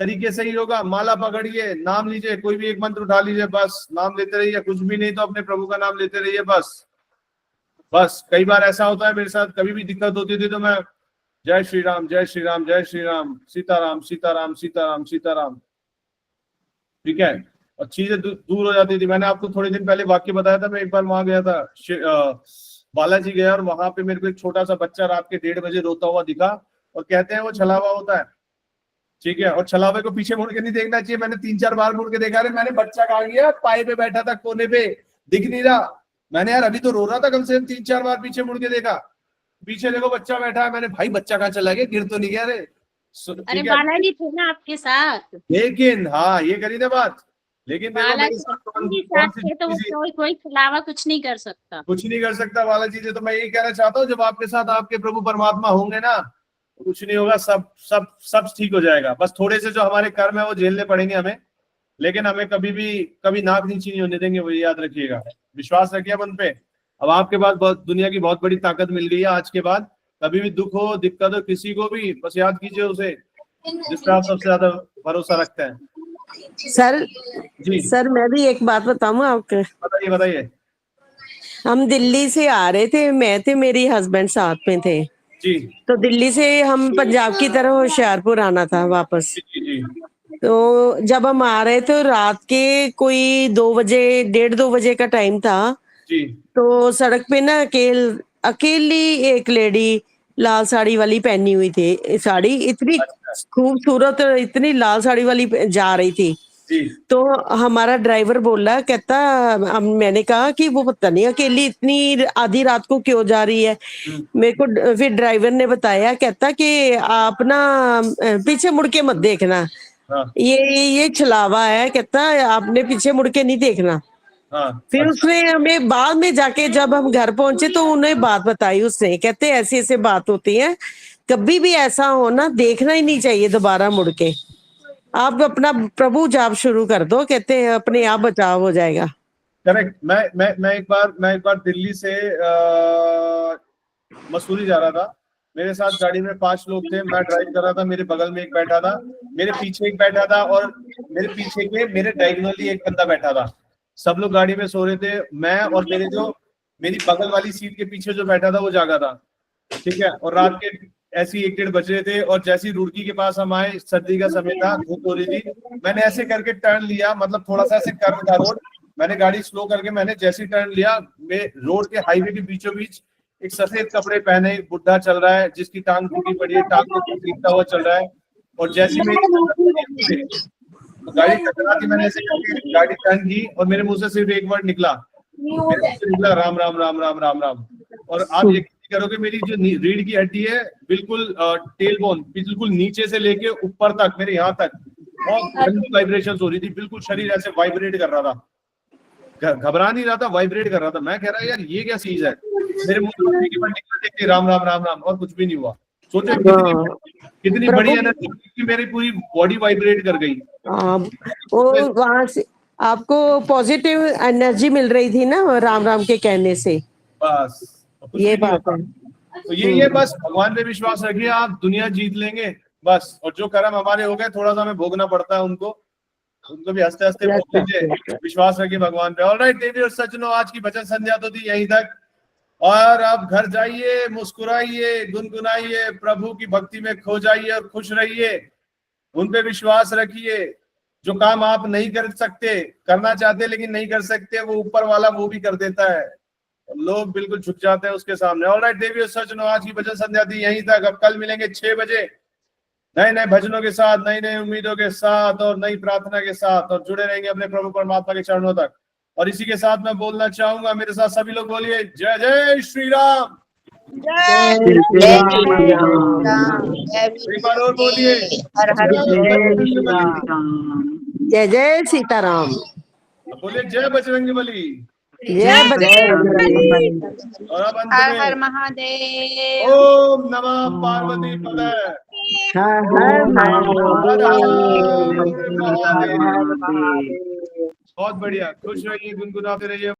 तरीके से ही होगा। माला पकड़िए, नाम लीजिए, कोई भी एक मंत्र उठा लीजिए, बस नाम लेते रहिए। कुछ भी नहीं तो अपने प्रभु का नाम लेते रहिए, बस। कई बार ऐसा होता है मेरे साथ, कभी भी दिक्कत होती थी तो मैं जय श्री राम, जय श्री राम, जय श्री राम, सीताराम, सीताराम, सीताराम, सीताराम, ठीक है, और चीजें दूर हो जाती थी। मैंने आपको थोड़े दिन पहले वाक्य बताया था, मैं एक बार वहां गया था, बालाजी गया, और वहां पे मेरे को एक छोटा सा बच्चा रात के 1:30 बजे रोता हुआ दिखा, और कहते हैं वो छलावा होता है। ठीक है, और छलावे को पीछे मुड़ के नहीं देखना चाहिए। मैंने 3-4 बार मुड़ के देखा, रे मैंने बच्चा कहाँ गया, पाए पे बैठा था कोने पे, दिख नहीं रहा। मैंने यार अभी तो रो रहा था, कम से कम 3-4 बार पीछे मुड़ के देखा, पीछे देखो बच्चा बैठा है। मैंने भाई बच्चा कहाँ चला गया, गिर तो नहीं गया रे? अरे बालाजी थे ना आपके साथ। लेकिन हाँ, ये करी ना बात। लेकिन कोई खिलावा कुछ नहीं कर सकता, कुछ नहीं कर सकता बालाजी जी। तो मैं यही कहना चाहता हूँ, जब आपके साथ आपके प्रभु परमात्मा होंगे ना, कुछ नहीं होगा, सब ठीक हो जाएगा। बस थोड़े से जो हमारे कर्म है वो झेलने पड़ेंगे हमें, लेकिन हमें कभी नाक नीची नहीं होने देंगे, वो याद रखिएगा। विश्वास रखिए मन पे। अब आपके पास दुनिया की बहुत बड़ी ताकत मिल गई है आज के बाद। कभी भी दुख हो, दिक्कत हो किसी को भी, बस याद कीजिए उसे जिस पर आप सबसे ज्यादा भरोसा रखते हैं। सर जी सर, मैं भी एक बात बताऊं आपको। बताइए। हम दिल्ली से आ रहे थे, मैं थे, मेरी हस्बैंड साथ में थे। जी तो दिल्ली से हम पंजाब की तरफ होशियारपुर आना था वापस। जी जी तो जब हम आ रहे थे रात के कोई 2 बजे 1:30-2 बजे का टाइम था। जी तो सड़क पे ना अकेली एक लेडी लाल साड़ी वाली पहनी हुई थी, साड़ी इतनी खूबसूरत और इतनी लाल साड़ी वाली जा रही थी। जी तो हमारा ड्राइवर बोला, कहता मैंने कहा कि वो पता नहीं अकेली इतनी आधी रात को क्यों जा रही है। मेरे को फिर ड्राइवर ने बताया, कहता कि आप ना पीछे मुड़ के मत देखना, हाँ ये छलावा है, कहता आपने पीछे मुड़ के नहीं देखना। हाँ फिर उसने हमें बाद में जाके जब हम घर पहुंचे तो उन्हें बात बताई उसने, कहते ऐसे ऐसे बात होती है, कभी भी ऐसा हो ना देखना ही नहीं चाहिए दोबारा मुड़ के, आप अपना प्रभु जाप शुरू कर दो, कहते हैं अपने आप बचाव हो जाएगा। करेक्ट। मैं एक बार दिल्ली से मसूरी जा रहा था। मेरे साथ गाड़ी में 5 लोग थे, मैं ड्राइव कर रहा था, मेरे बगल में एक बैठा था, मेरे पीछे एक बैठा था और मेरे पीछे के मेरे डायगोनली एक बंदा बैठा था। सब लोग गाड़ी में सो रहे थे, मैं और मेरी बगल वाली सीट के पीछे जो बैठा था वो जागा था, ठीक है। और रात के ऐसी 1-1:30 बज रहे थे और जैसी रुड़की के पास हम आए, सर्दी का समय था, धूप हो रही थी, मैंने ऐसे करके टर्न लिया, मतलब थोड़ा सा ऐसे कर्व था रोड, मैंने गाड़ी स्लो करके मैंने जैसी टर्न लिया, मैं रोड के हाईवे के बीचों बीच एक सफेद कपड़े पहने एक बुढ़ा चल रहा है जिसकी टांग टूटी पड़ी है, टांग को खींचता हुआ चल रहा है, और जैसी मेरी गाड़ी टकरा थी, मैंने ऐसे करके गाड़ी टर्न की और मेरे मुंह से सिर्फ एक वर्ड निकला, राम राम राम राम राम राम। और आप यकीन करोगे मेरी जो रीढ़ की हड्डी है बिल्कुल टेल बोन बिल्कुल नीचे से लेके ऊपर तक मेरे यहाँ तक बहुत गंदी वाइब्रेशन हो रही थी, बिल्कुल शरीर ऐसे वाइब्रेट कर रहा था, घबरा नहीं रहा था, वाइब्रेट कर रहा था। मैं कह रहा यार ये क्या चीज है, मेरे मुंह से राम राम राम राम और कुछ भी नहीं हुआ। सोचो कितनी बड़ी एनर्जी, मेरी पूरी बॉडी वाइब्रेट कर गई। वो वहां से आपको पॉजिटिव एनर्जी मिल रही थी ना राम राम के कहने से, बस ये बात है। तो ये बस भगवान पे विश्वास रखिए, आप दुनिया जीत लेंगे बस। और जो कर्म हमारे हो गए थोड़ा सा हमें भोगना पड़ता है, उनको भी हंसते हंसते भोग लीजिए, विश्वास रखिए भगवान पे। ऑलराइट देवी और सज्जनों, आज की भजन संध्या तो थी यहीं तक, और आप घर जाइए, मुस्कुराइए, गुनगुनाइए, प्रभु की भक्ति में खो जाइए और खुश रहिए, उन पे विश्वास रखिए। जो काम आप नहीं कर सकते, करना चाहते लेकिन नहीं कर सकते, वो ऊपर वाला वो भी कर देता है, लोग बिल्कुल झुक जाते हैं उसके सामने। ऑलराइट देवी और सज्जनों, आज की भजन संध्या थी यहीं तक। अब कल मिलेंगे 6 बजे नए नए भजनों के साथ, नई नई उम्मीदों के साथ और नई प्रार्थना के साथ, और जुड़े रहेंगे अपने प्रभु परमात्मा के चरणों तक। और इसी के साथ मैं बोलना चाहूंगा, मेरे साथ सभी लोग बोलिए जय जय श्री राम, एक बार और बोलिए जय जय सीताराम, बोलिए जय बजरंगबली, जय बजरंगबली। और अब अंत हर में हर महादेव, ओम नमः पार्वती पते, बहुत बढ़िया, खुश रहिए, गुनगुनाते रहिए।